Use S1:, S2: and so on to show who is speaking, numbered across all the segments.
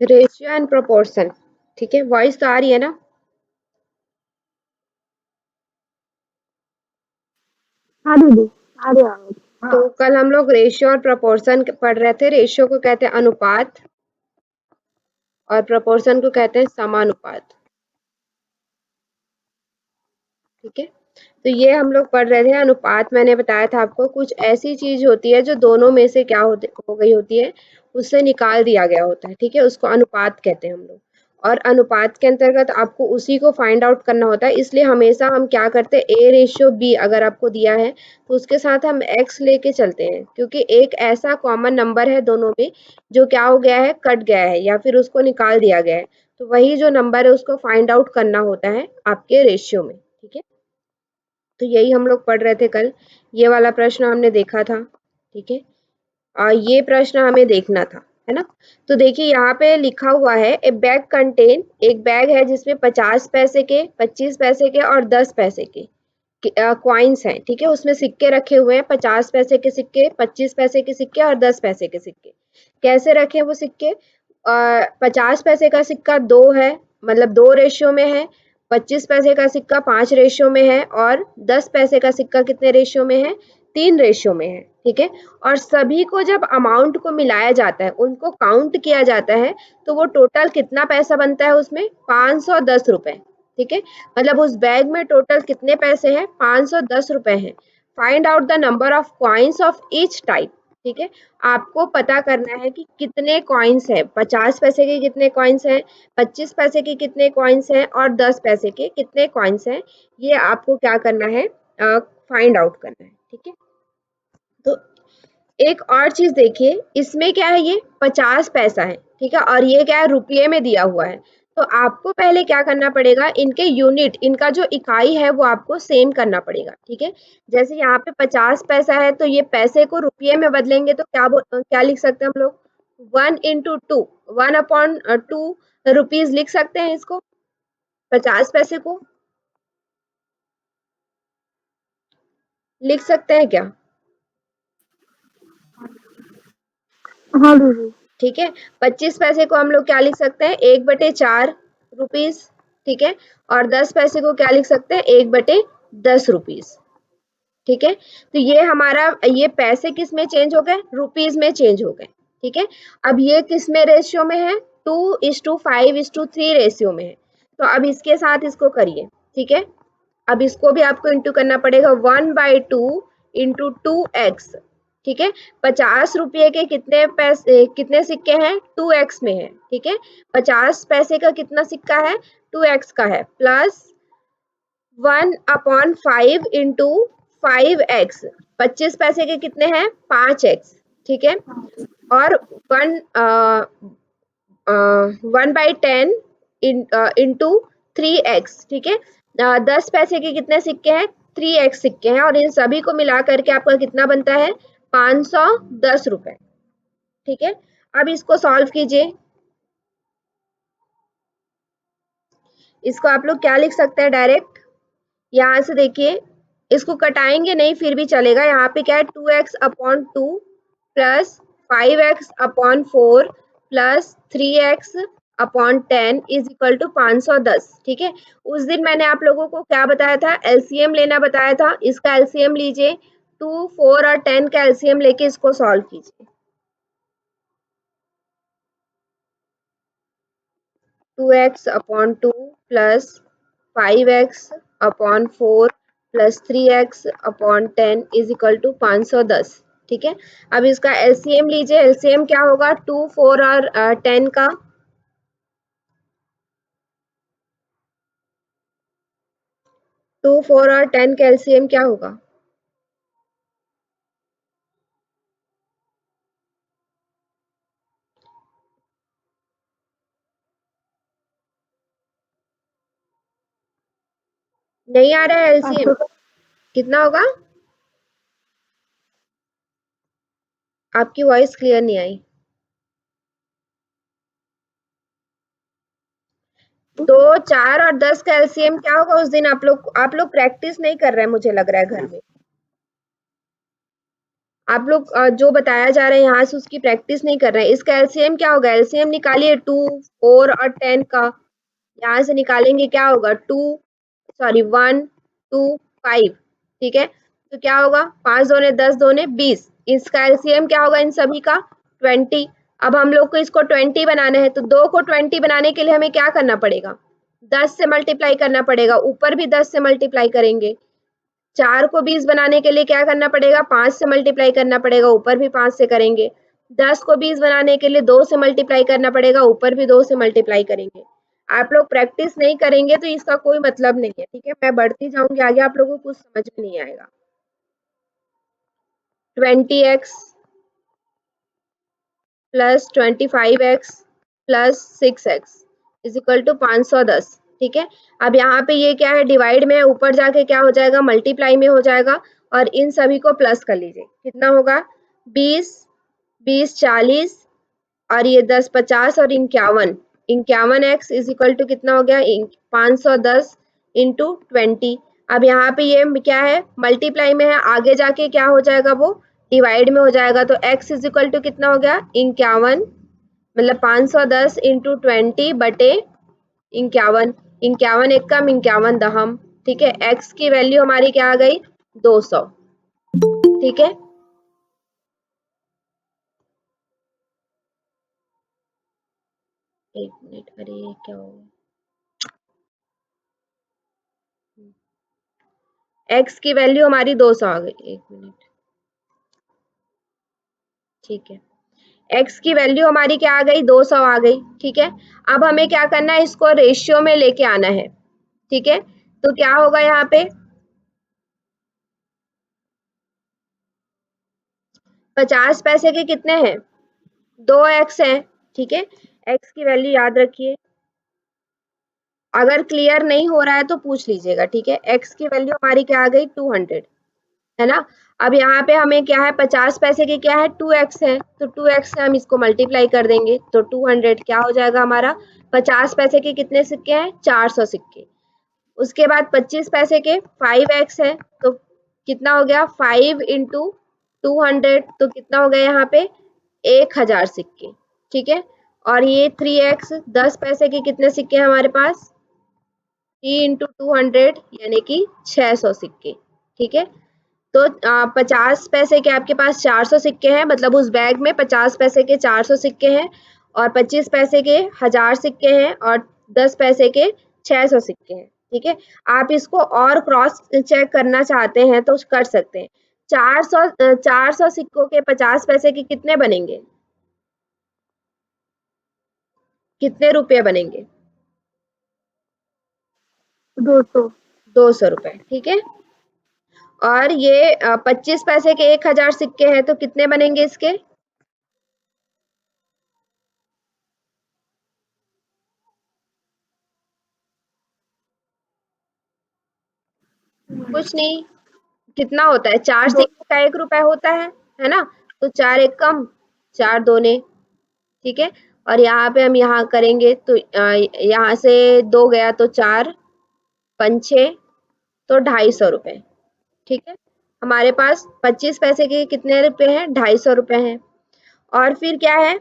S1: Ratio and proportion. ठीक है, voice तो आ रही है ना?
S2: हाँ दीदी, आ रही है आवाज।
S1: तो कल हम लोग रेशियो और प्रोपोर्शन पढ़ रहे थे। रेशियो को कहते हैं अनुपात और प्रोपोर्शन को कहते हैं समानुपात। ठीक है, तो ये हम लोग पढ़ रहे थे। अनुपात मैंने बताया था आपको, कुछ ऐसी चीज होती है जो दोनों में से क्या हो गई होती है, उससे निकाल दिया गया होता है। ठीक है, उसको अनुपात कहते हैं हम लोग। और अनुपात के अंतर्गत आपको उसी को फाइंड आउट करना होता है, इसलिए हमेशा हम क्या करते हैं, ए रेशियो बी अगर आपको दिया है तो उसके साथ हम एक्स लेके चलते हैं, क्योंकि एक ऐसा कॉमन नंबर है दोनों में जो क्या हो गया है, कट गया है या फिर उसको निकाल दिया गया है। तो वही जो नंबर है उसको फाइंड आउट करना होता है आपके रेशियो में। ठीक है, तो यही हम लोग पढ़ रहे थे कल। ये वाला प्रश्न हमने देखा था। ठीक है, और ये प्रश्न हमें देखना था, है ना? तो देखिए यहाँ पे लिखा हुआ है, ए बैग कंटेन, एक बैग है जिसमें 50 पैसे के, 25 पैसे के और 10 पैसे के कॉइन्स हैं। ठीक है, उसमें सिक्के रखे हुए हैं, 50 पैसे के सिक्के, 25 पैसे के सिक्के और 10 पैसे के सिक्के। कैसे रखे वो सिक्के? 50 पैसे का सिक्का 2 है, मतलब 2 रेशियो में है। 25 पैसे का सिक्का 5 रेशियो में है और 10 पैसे का सिक्का कितने रेशियो में है? 3 रेशियो में है। ठीक है, और सभी को जब अमाउंट को मिलाया जाता है, उनको काउंट किया जाता है, तो वो टोटल कितना पैसा बनता है उसमें? 510 रुपए। ठीक है, मतलब उस बैग में टोटल कितने पैसे हैं? 510 रुपए हैं। Find out the number of coins of each type. ठीक है, आपको पता करना है कि कितने कॉइन्स हैं। 50 पैसे के कितने कॉइन्स हैं, 25 पैसे के कितने कॉइन्स हैं और 10 पैसे के कितने कॉइन्स हैं। ये आपको क्या करना है, फाइंड आउट करना है। ठीक है, तो एक और चीज देखिए, इसमें क्या है, ये 50 पैसा है। ठीक है, और ये क्या है, रुपये में दिया हुआ है। तो आपको पहले क्या करना पड़ेगा, इनके यूनिट, इनका जो इकाई है वो आपको सेम करना पड़ेगा। ठीक है, जैसे यहाँ पे 50 पैसा है तो ये पैसे को रुपये में बदलेंगे तो क्या लिख सकते हैं हम लोग? 1 into 2, 1/2 रुपीज लिख सकते हैं इसको, 50 पैसे को लिख सकते हैं क्या?
S2: हाँ दीदी।
S1: ठीक है, 25 पैसे को हम लोग क्या लिख सकते हैं, 1/4 रुपीज। ठीक है, और 10 पैसे को क्या लिख सकते हैं, 1/10 रुपीज। ठीक है, तो ये हमारा, ये पैसे किस में चेंज हो गए, रुपीज में चेंज हो गए। ठीक है, अब ये किस में रेशियो में है, 2:5:3 रेशियो में है। तो अब इसके साथ इसको करिए। ठीक है, अब इसको भी आपको इंटू करना पड़ेगा, 1/2 × 2x। ठीक है, 50 रुपये के कितने पैसे, कितने सिक्के हैं, 2x में है। ठीक है, 50 पैसे का कितना सिक्का है, 2x का है, प्लस 1/5 × 5x। 25 पैसे के कितने हैं, 5x। ठीक है, और 1/10 इंटू 3x। ठीक है, 10 पैसे के कितने सिक्के हैं, 3x सिक्के हैं, और इन सभी को मिला करके आपका कितना बनता है, 510 रुपए। ठीक है, अब इसको सॉल्व कीजिए। इसको आप लोग क्या लिख सकते हैं, डायरेक्ट यहाँ से देखिए, इसको कटाएंगे नहीं फिर भी चलेगा। यहाँ पे क्या है, 2x/2 plus 5x/4 plus 3x/10 is equal to 510। ठीक है, उस दिन मैंने आप लोगों को क्या बताया था, एलसीएम लेना बताया था। इसका एलसीएम लीजिए, 2, 4 और 10 का एलसीएम लेके इसको सॉल्व कीजिए। 2x/2 plus 5x/4 plus 3x/10 is equal to 510। ठीक है, अब इसका एलसीएम लीजिए। एलसीएम क्या होगा, 2, 4 और 10 का, 2, 4 और 10 का एलसीएम क्या होगा? नहीं आ रहा है एलसीएम,
S2: 500
S1: कितना होगा? आपकी वॉइस क्लियर नहीं आई। 2, 4 और 10 का एलसीएम क्या होगा उस दिन? आप लोग प्रैक्टिस नहीं कर रहे हैं, मुझे लग रहा है घर में। आप लोग जो बताया जा रहा है यहाँ से उसकी प्रैक्टिस नहीं कर रहे हैं। इसका एलसीएम क्या होगा? एलसीएम निकालिए 2, 4 और 10 का। यहाँ से निकालेंगे क्या होगा? 1, 2, 5। ठीक है, तो क्या होगा? 5 दूने 10, दूने 20। इसका एलसीएम क्या होगा इन सभी का? 20। अब हम लोग को इसको 20 बनाना है, तो 2 को 20 बनाने के लिए हमें क्या करना पड़ेगा? 10 से मल्टीप्लाई करना पड़ेगा, ऊपर भी 10 से मल्टीप्लाई करेंगे। 4 को 20 बनाने के लिए क्या करना पड़ेगा? 5 से मल्टीप्लाई करना पड़ेगा, ऊपर भी 5 से करेंगे। 10 को 20 बनाने के लिए 2 से मल्टीप्लाई करना पड़ेगा, ऊपर भी 2 से मल्टीप्लाई करेंगे। आप लोग प्रैक्टिस नहीं करेंगे तो इसका कोई मतलब नहीं है। ठीक है, मैं बढ़ती जाऊंगी आगे, आप लोगों को कुछ समझ में नहीं आएगा। 20x plus 25x plus 6x is equal to 510। ठीक है, अब यहाँ पे ये क्या है? डिवाइड में है, ऊपर जाके क्या हो जाएगा? मल्टीप्लाई में हो जाएगा। और इन सभी को प्लस कर लीजिए, कितना होगा? 20, 20 40 और ये 10 50 और 51। 51x इज इक्वल टू कितना हो गया? 510 इंटू 20। अब यहाँ पे ये क्या है? मल्टीप्लाई में है, आगे जाके क्या हो जाएगा? वो डिवाइड में हो जाएगा। तो x इज इक्वल टू कितना हो गया? 51, मतलब 510 इंटू 20 बटे 51। 51 एकम 51 दहम। ठीक है, x की वैल्यू हमारी क्या आ गई? 200। ठीक है, एक मिनट, अरे क्या हो गया? x की वैल्यू हमारी 200 आ गई। एक मिनट, ठीक है, x की वैल्यू हमारी क्या आ गई? 200 आ गई। ठीक है, अब हमें क्या करना है? इसको रेशियो में लेके आना है। ठीक है, तो क्या होगा यहाँ पे? 50 पैसे के कितने हैं? 2x है। ठीक है, x की वैल्यू याद रखिए, अगर क्लियर नहीं हो रहा है तो पूछ लीजिएगा। ठीक है, x की वैल्यू हमारी क्या आ गई? 200, है ना। अब यहाँ पे हमें क्या है? 50 पैसे के क्या है? 2x है, तो 2x से हम इसको मल्टीप्लाई कर देंगे, तो 200 क्या हो जाएगा हमारा? 50 पैसे के कितने सिक्के हैं? 400 सिक्के। उसके बाद 25 पैसे के 5x है, तो कितना हो गया? 5 इंटू 200, तो कितना हो गया यहाँ पे? 1000 सिक्के। ठीक है, और ये 3x 10 पैसे के कितने सिक्के हैं हमारे पास? 3 इंटू 200 यानी कि 600 सिक्के। ठीक है, तो 50 पैसे के आपके पास 400 सिक्के हैं, मतलब उस बैग में 50 पैसे के 400 सिक्के हैं, और 25 पैसे के 1000 सिक्के हैं, और 10 पैसे के 600 सिक्के हैं। ठीक है, आप इसको और क्रॉस चेक करना चाहते हैं तो कर सकते हैं। 400 सिक्कों के 50 पैसे के कितने बनेंगे? कितने रुपए बनेंगे?
S2: 200।
S1: 200 रुपए। ठीक है, और ये 25 पैसे के 1000 सिक्के हैं, तो कितने बनेंगे इसके? कुछ नहीं, कितना होता है? 4
S2: दो।
S1: सिक्के का 1 रुपए होता है ना। तो 4 एक कम, 4 दूने। ठीक है, और यहाँ पे हम यहाँ करेंगे तो यहाँ से 2 गया तो 4, 5 6, तो 250 रुपए। ठीक है, हमारे पास 25 पैसे के कितने रुपए हैं? 250 रुपए हैं। और फिर क्या है?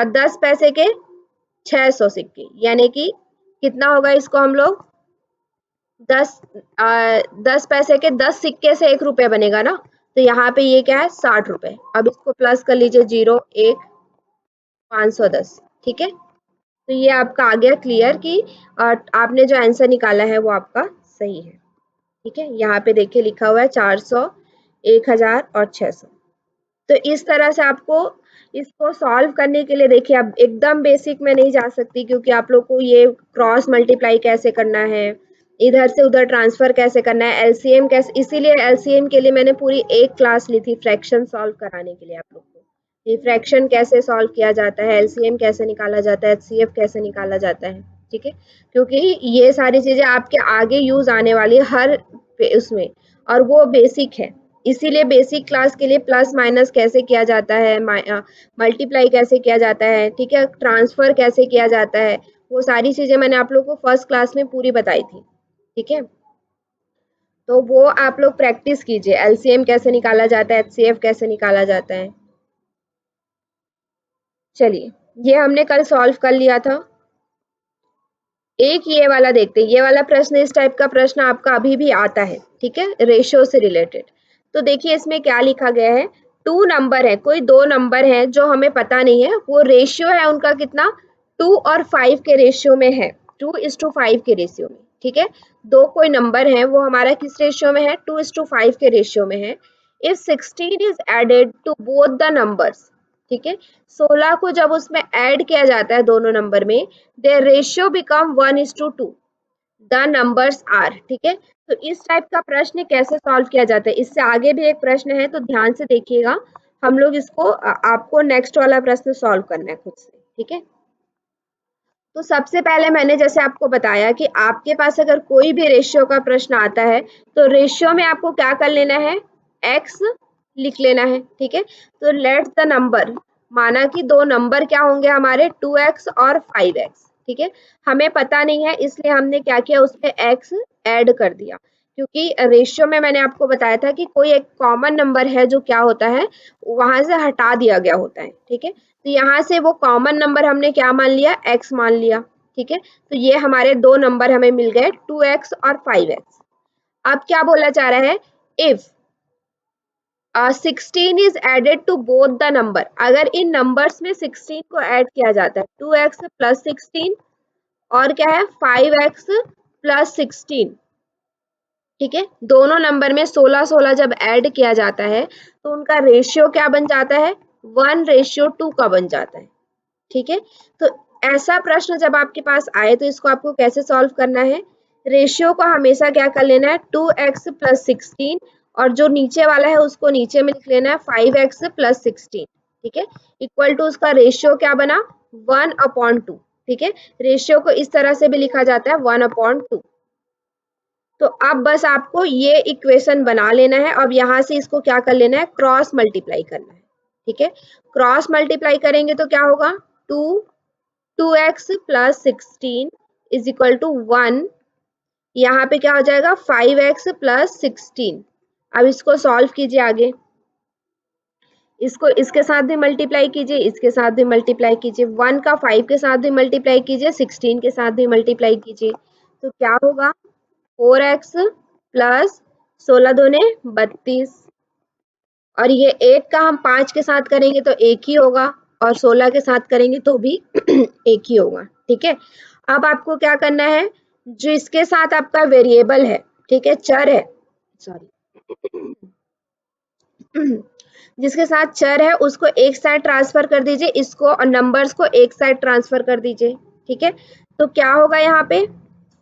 S1: 10 पैसे के 600 सिक्के, यानी कि कितना होगा? इसको हम लोग 10 पैसे के 10 सिक्के से 1 रुपए बनेगा ना, तो यहाँ पे ये क्या है? 60 रुपए। अब इसको प्लस कर लीजिए, 0 1 510। ठीक है, तो ये आपका आ गया क्लियर कि आपने जो आंसर निकाला है वो आपका सही है। ठीक है, यहाँ पे देखिए लिखा हुआ है 400, 1000 और 600। तो इस तरह से आपको इसको सॉल्व करने के लिए, देखिए अब एकदम बेसिक में नहीं जा सकती, क्योंकि आप लोग को ये क्रॉस मल्टीप्लाई कैसे करना है, इधर से उधर ट्रांसफर कैसे करना है, एलसीएम कैसे, इसीलिए एलसीएम के लिए मैंने पूरी एक क्लास ली थी फ्रैक्शन सॉल्व कराने के लिए आप लोग को। ये फ्रैक्शन कैसे सॉल्व किया जाता है, एलसीएम कैसे निकाला जाता है, एचसीएफ कैसे निकाला जाता है। ठीक है, क्योंकि ये सारी चीजें आपके आगे यूज आने वाली है हर उसमें, और वो बेसिक है। इसीलिए बेसिक क्लास के लिए प्लस माइनस कैसे किया जाता है, मल्टीप्लाई कैसे किया जाता है, ठीक है, ट्रांसफर कैसे किया जाता है, वो सारी चीजें मैंने आप लोग को फर्स्ट क्लास में पूरी बताई थी। ठीक है, तो वो आप लोग प्रैक्टिस कीजिए, एलसीएम कैसे निकाला जाता है, एचसीएफ कैसे निकाला जाता है। चलिए, ये हमने कल सॉल्व कर लिया था। एक ये वाला देखते हैं, ये वाला प्रश्न, इस टाइप का प्रश्न आपका अभी भी आता है, ठीक है, रेशियो से रिलेटेड। तो देखिए इसमें क्या लिखा गया है, टू नंबर है, कोई दो नंबर है जो हमें पता नहीं है, वो रेशियो है उनका कितना, 2 और 5 के रेशियो में है, 2:5 के रेशियो में, ठीक है। दो कोई नंबर है, वो हमारा किस रेशियो में है, 2:5 के रेशियो में है। If 16 is added to both the numbers, ठीक है, 16 को जब उसमें ऐड किया जाता है दोनों नंबर में, their ratio become 1:2, the numbers are, ठीक है। तो इस टाइप का प्रश्न कैसे सॉल्व किया जाता है, इससे आगे भी एक प्रश्न है, तो ध्यान से देखिएगा। हम लोग इसको आपको नेक्स्ट वाला प्रश्न सॉल्व करना है खुद से, ठीक है। तो सबसे पहले मैंने जैसे आपको बताया कि आपके पास अगर कोई भी रेशियो का प्रश्न आता है, तो रेशियो में आपको क्या कर लेना है, x लिख लेना है, ठीक है। तो लेट द नंबर, माना कि दो नंबर क्या होंगे हमारे, 2x और 5x, ठीक है। हमें पता नहीं है, इसलिए हमने क्या किया, उसमें x ऐड कर दिया, क्योंकि रेशियो में मैंने आपको बताया था कि कोई एक कॉमन नंबर है जो क्या होता है, वहां से हटा दिया गया होता है, ठीक है। तो यहाँ से वो कॉमन नंबर हमने क्या मान लिया, x मान लिया, ठीक है। तो ये हमारे दो नंबर हमें मिल गए, 2x और 5x। अब क्या बोला जा रहा है, if 16 is added to both the number, अगर इन नंबर्स में 16 को ऐड किया जाता है, 2x प्लस 16 और क्या है 5x प्लस 16, ठीक है। दोनों नंबर में 16 जब ऐड किया जाता है, तो उनका रेशियो क्या बन जाता है, 1:2 का बन जाता है, ठीक है। तो ऐसा प्रश्न जब आपके पास आए, तो इसको आपको कैसे सॉल्व करना है, रेशियो को हमेशा क्या कर लेना है, 2x प्लस 16, और जो नीचे वाला है उसको नीचे में लिख लेना है 5x प्लस 16, ठीक है, इक्वल टू उसका रेशियो क्या बना, 1/2, ठीक है। रेशियो को इस तरह से भी लिखा जाता है 1/2। तो अब बस आपको ये इक्वेशन बना लेना है, अब यहाँ से इसको क्या कर लेना है, क्रॉस मल्टीप्लाई करना है, ठीक है। क्रॉस मल्टीप्लाई करेंगे तो क्या होगा, 2x plus 16 is equal to 1, यहाँ पे क्या हो जाएगा 5x प्लस 16। अब इसको सॉल्व कीजिए आगे, इसको इसके साथ भी मल्टीप्लाई कीजिए, इसके साथ भी मल्टीप्लाई कीजिए, 1 का 5 के साथ भी मल्टीप्लाई कीजिए, 16 के साथ भी मल्टीप्लाई कीजिए, तो क्या होगा 4x प्लस 16 दूने 32, और ये 8 का हम 5 के साथ करेंगे तो एक ही होगा, और 16 के साथ करेंगे तो भी एक ही होगा, ठीक है। अब आपको क्या करना है, जो इसके साथ आपका वेरिएबल है, ठीक है, चर है, सॉरी जिसके साथ चर है उसको एक साइड ट्रांसफर कर दीजिए, इसको और नंबर्स को एक साइड ट्रांसफर कर दीजिए, ठीक है। तो क्या होगा यहाँ पे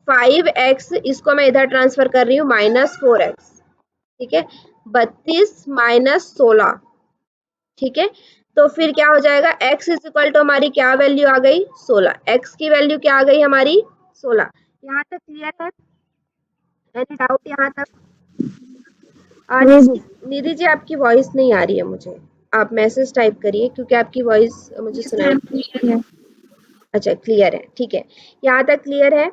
S1: 5x, इसको मैं इधर ट्रांसफर कर रही हूँ, -4x, ठीक है, 32 माइनस 16, ठीक है। तो फिर क्या हो जाएगा, x इज इक्वल टू हमारी क्या वैल्यू आ गई, 16, x की वैल्यू क्या आ गई हमारी 16। यहाँ तक क्लियर है, एनी डाउट यहाँ तक।
S2: जी
S1: निधि जी आपकी वॉइस नहीं आ रही है मुझे, आप मैसेज टाइप करिए, क्योंकि आपकी वॉइस मुझे सुनाई,
S2: जी।
S1: अच्छा क्लियर है, ठीक है, यहाँ तक क्लियर है।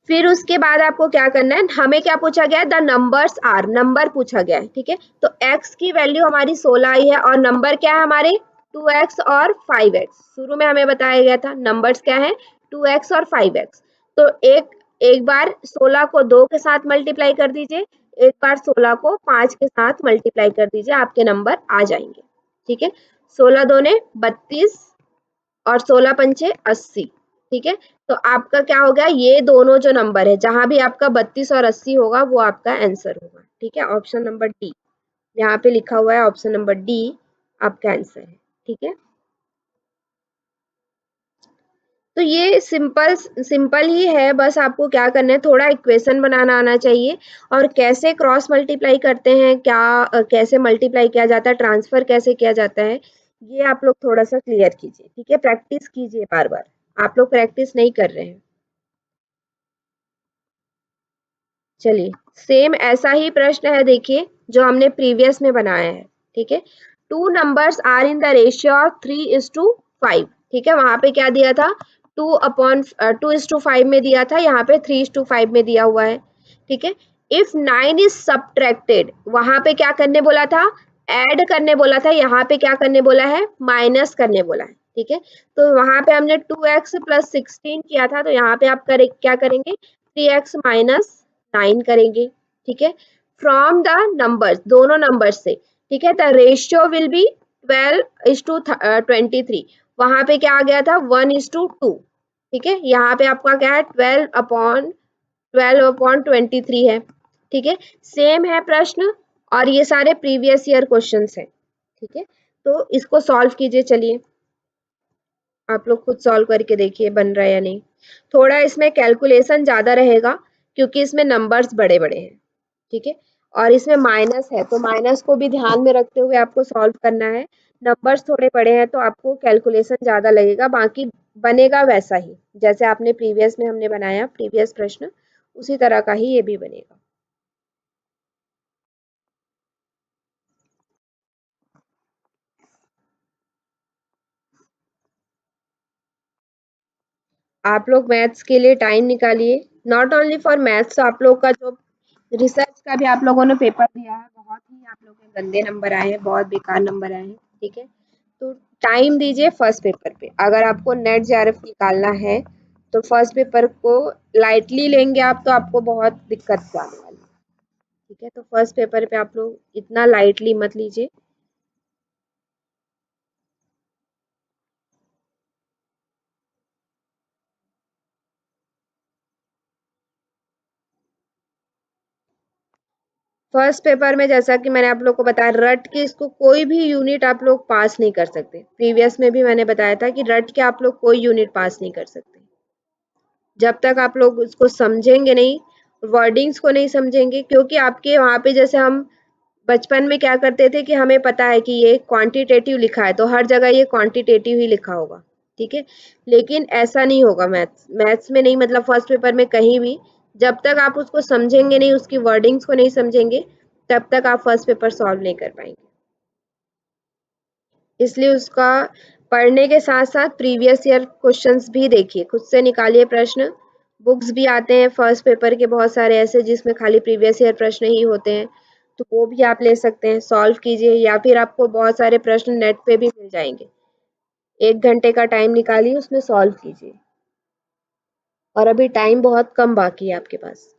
S1: फिर उसके बाद आपको क्या करना है, हमें क्या पूछा गया है, द नंबर्स आर, नंबर पूछा गया है, ठीक है। तो x की वैल्यू हमारी 16 आई है, और नंबर क्या है हमारे 2x और 5x, शुरू में हमें बताया गया था नंबर्स क्या है 2x और 5x। तो एक बार 16 को 2 के साथ मल्टीप्लाई कर दीजिए, एक बार 16 को 5 के साथ मल्टीप्लाई कर दीजिए, आपके नंबर आ जाएंगे, ठीक है। 16 दूने 32 और 16 पंचे 80, ठीक है। तो आपका क्या हो गया, ये दोनों जो नंबर है, जहां भी आपका 32 और 80 होगा वो आपका आंसर होगा, ठीक है। ऑप्शन नंबर डी, यहाँ पे लिखा हुआ है ऑप्शन नंबर डी आपका आंसर है, ठीक है। तो ये सिंपल सिंपल ही है, बस आपको क्या करना है, थोड़ा इक्वेशन बनाना आना चाहिए, और कैसे क्रॉस मल्टीप्लाई करते हैं, क्या कैसे मल्टीप्लाई किया जाता है, ट्रांसफर कैसे किया जाता है, ये आप लोग थोड़ा सा क्लियर कीजिए, ठीक है। प्रैक्टिस कीजिए बार बार, आप लोग प्रैक्टिस नहीं कर रहे हैं। चलिए, सेम ऐसा ही प्रश्न है, देखिए जो हमने प्रीवियस में बनाया है, ठीक है। Two numbers are in the ratio of 3:5, ठीक है, वहां पे क्या दिया था, 2/2:5 में दिया था, यहाँ पे 3:5 में दिया हुआ है, ठीक है। इफ 9 इज सब्ट्रैक्टेड, वहां पे क्या करने बोला था, ऐड करने बोला था, यहाँ पे क्या करने बोला है, माइनस करने बोला है। ठीक है, तो वहां पे हमने 2x प्लस 16 किया था, तो यहाँ पे आप क्या करेंगे, 3x माइनस 9 करेंगे। ठीक है, फ्रॉम द नंबर्स, दोनों नंबर्स से। ठीक है, द रेशियो विल बी 12:23। वहां पे क्या आ गया था, 1:2। ठीक है, यहाँ पे आपका क्या है, 12/23 है। ठीक है, सेम है प्रश्न, और ये सारे प्रीवियस ईयर क्वेश्चंस हैं। ठीक है, तो इसको सॉल्व कीजिए। चलिए आप लोग खुद सॉल्व करके देखिए बन रहा है या नहीं। थोड़ा इसमें कैलकुलेशन ज्यादा रहेगा क्योंकि इसमें नंबर्स बड़े बड़े हैं। ठीक है, और इसमें माइनस है, तो माइनस को भी ध्यान में रखते हुए आपको सॉल्व करना है। नंबर्स थोड़े बड़े हैं तो आपको कैलकुलेशन ज्यादा लगेगा, बाकी बनेगा वैसा ही जैसे आपने प्रीवियस में हमने बनाया प्रीवियस प्रश्न, उसी तरह का ही ये भी बनेगा। आप लोग मैथ्स के लिए टाइम निकालिए, नॉट ओनली फॉर मैथ्स। आप लोग का जो रिसर्च का भी आप लोगों ने पेपर दिया है, बहुत ही आप लोग के गंदे नंबर आए हैं, बहुत बेकार नंबर आए हैं। ठीक है, तो टाइम दीजिए फर्स्ट पेपर पे। अगर आपको नेट जेआरएफ निकालना है तो फर्स्ट पेपर को लाइटली लेंगे आप, तो आपको बहुत दिक्कत आने वाली है। ठीक है, तो फर्स्ट पेपर पे आप लोग इतना लाइटली मत लीजिए। फर्स्ट पेपर में जैसा कि मैंने आप लोग को बताया, रट के इसको कोई भी यूनिट आप लोग पास नहीं कर सकते। प्रीवियस में भी मैंने बताया था कि रट के आप लोग कोई यूनिट पास नहीं कर सकते जब तक आप लोग उसको समझेंगे नहीं, वर्डिंग्स को नहीं समझेंगे। क्योंकि आपके वहाँ पे जैसे हम बचपन में क्या करते थे कि हमें पता है कि ये क्वांटिटेटिव लिखा है, तो हर जगह ये क्वांटिटेटिव ही लिखा होगा। ठीक है, लेकिन ऐसा नहीं होगा मैथ्स, मैथ्स में नहीं, मतलब फर्स्ट पेपर में कहीं भी जब तक आप उसको समझेंगे नहीं, उसकी वर्डिंग्स को नहीं समझेंगे, तब तक आप फर्स्ट पेपर सॉल्व नहीं कर पाएंगे। इसलिए उसका पढ़ने के साथ साथ प्रीवियस ईयर क्वेश्चंस भी देखिए, खुद से निकालिए प्रश्न। बुक्स भी आते हैं फर्स्ट पेपर के बहुत सारे ऐसे जिसमें खाली प्रीवियस ईयर प्रश्न ही होते हैं, तो वो भी आप ले सकते हैं, सॉल्व कीजिए। या फिर आपको बहुत सारे प्रश्न नेट पे भी मिल जाएंगे, 1 घंटे का टाइम निकालिए, उसमें सॉल्व कीजिए। और अभी टाइम बहुत कम बाकी है आपके पास।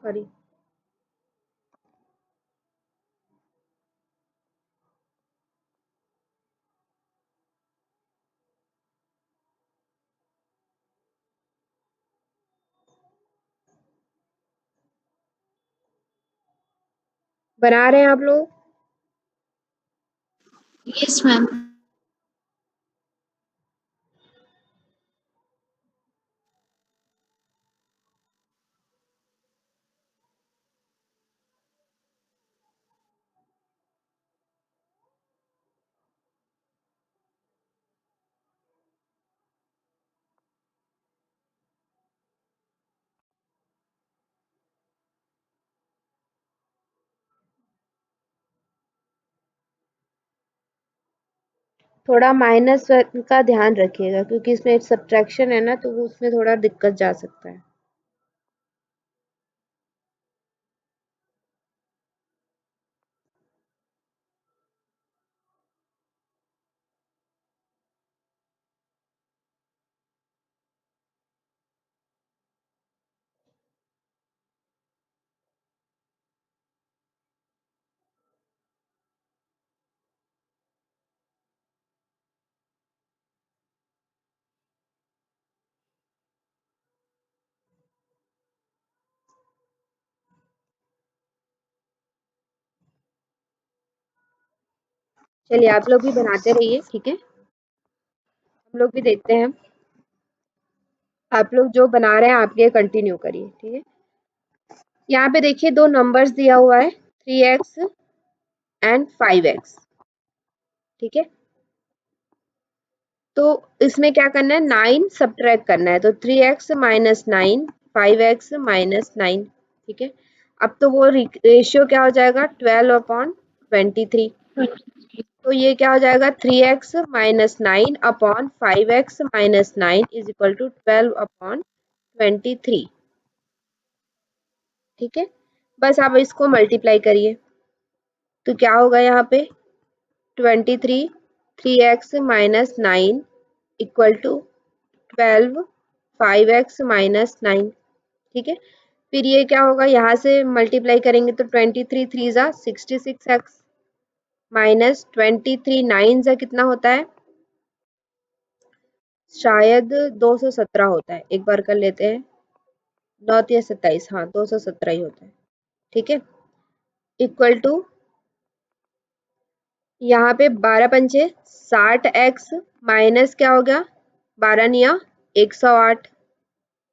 S1: सॉरी, बना रहे हैं आप लोग?
S2: Yes ma'am.
S1: थोड़ा माइनस का ध्यान रखिएगा क्योंकि इसमें सब्ट्रैक्शन है ना, तो वो उसमें थोड़ा दिक्कत जा सकता है। चलिए आप लोग भी बनाते रहिए, ठीक है, हम लोग भी देखते हैं। आप लोग जो बना रहे हैं आप ये कंटिन्यू करिए, ठीक है। यहाँ पे देखिए दो नंबर्स दिया हुआ है 3x एंड 5x, ठीक है। तो इसमें क्या करना है, 9 सब्ट्रैक्ट करना है, तो 3x माइनस 9, 5x माइनस 9, ठीक है। अब तो वो रेशियो क्या हो जाएगा, 12/23। तो ये क्या हो जाएगा, 3x minus 9 upon 5x minus 9 is equal to 12/23, ठीक है। बस आप इसको मल्टीप्लाई करिए, तो क्या होगा यहाँ पे 23, 3x minus 9 equal to 12, 5x minus 9, ठीक है। फिर ये क्या होगा, यहाँ से मल्टीप्लाई करेंगे तो 23 3 जा 66x माइनस 23 9 जा कितना होता है, शायद 217 होता है, एक बार कर लेते हैं, 9 या 27, हाँ 217 ही होता है, ठीक है। इक्वल टू यहाँ पे 12 पंचे 60x माइनस क्या हो गया, 12 निया 108,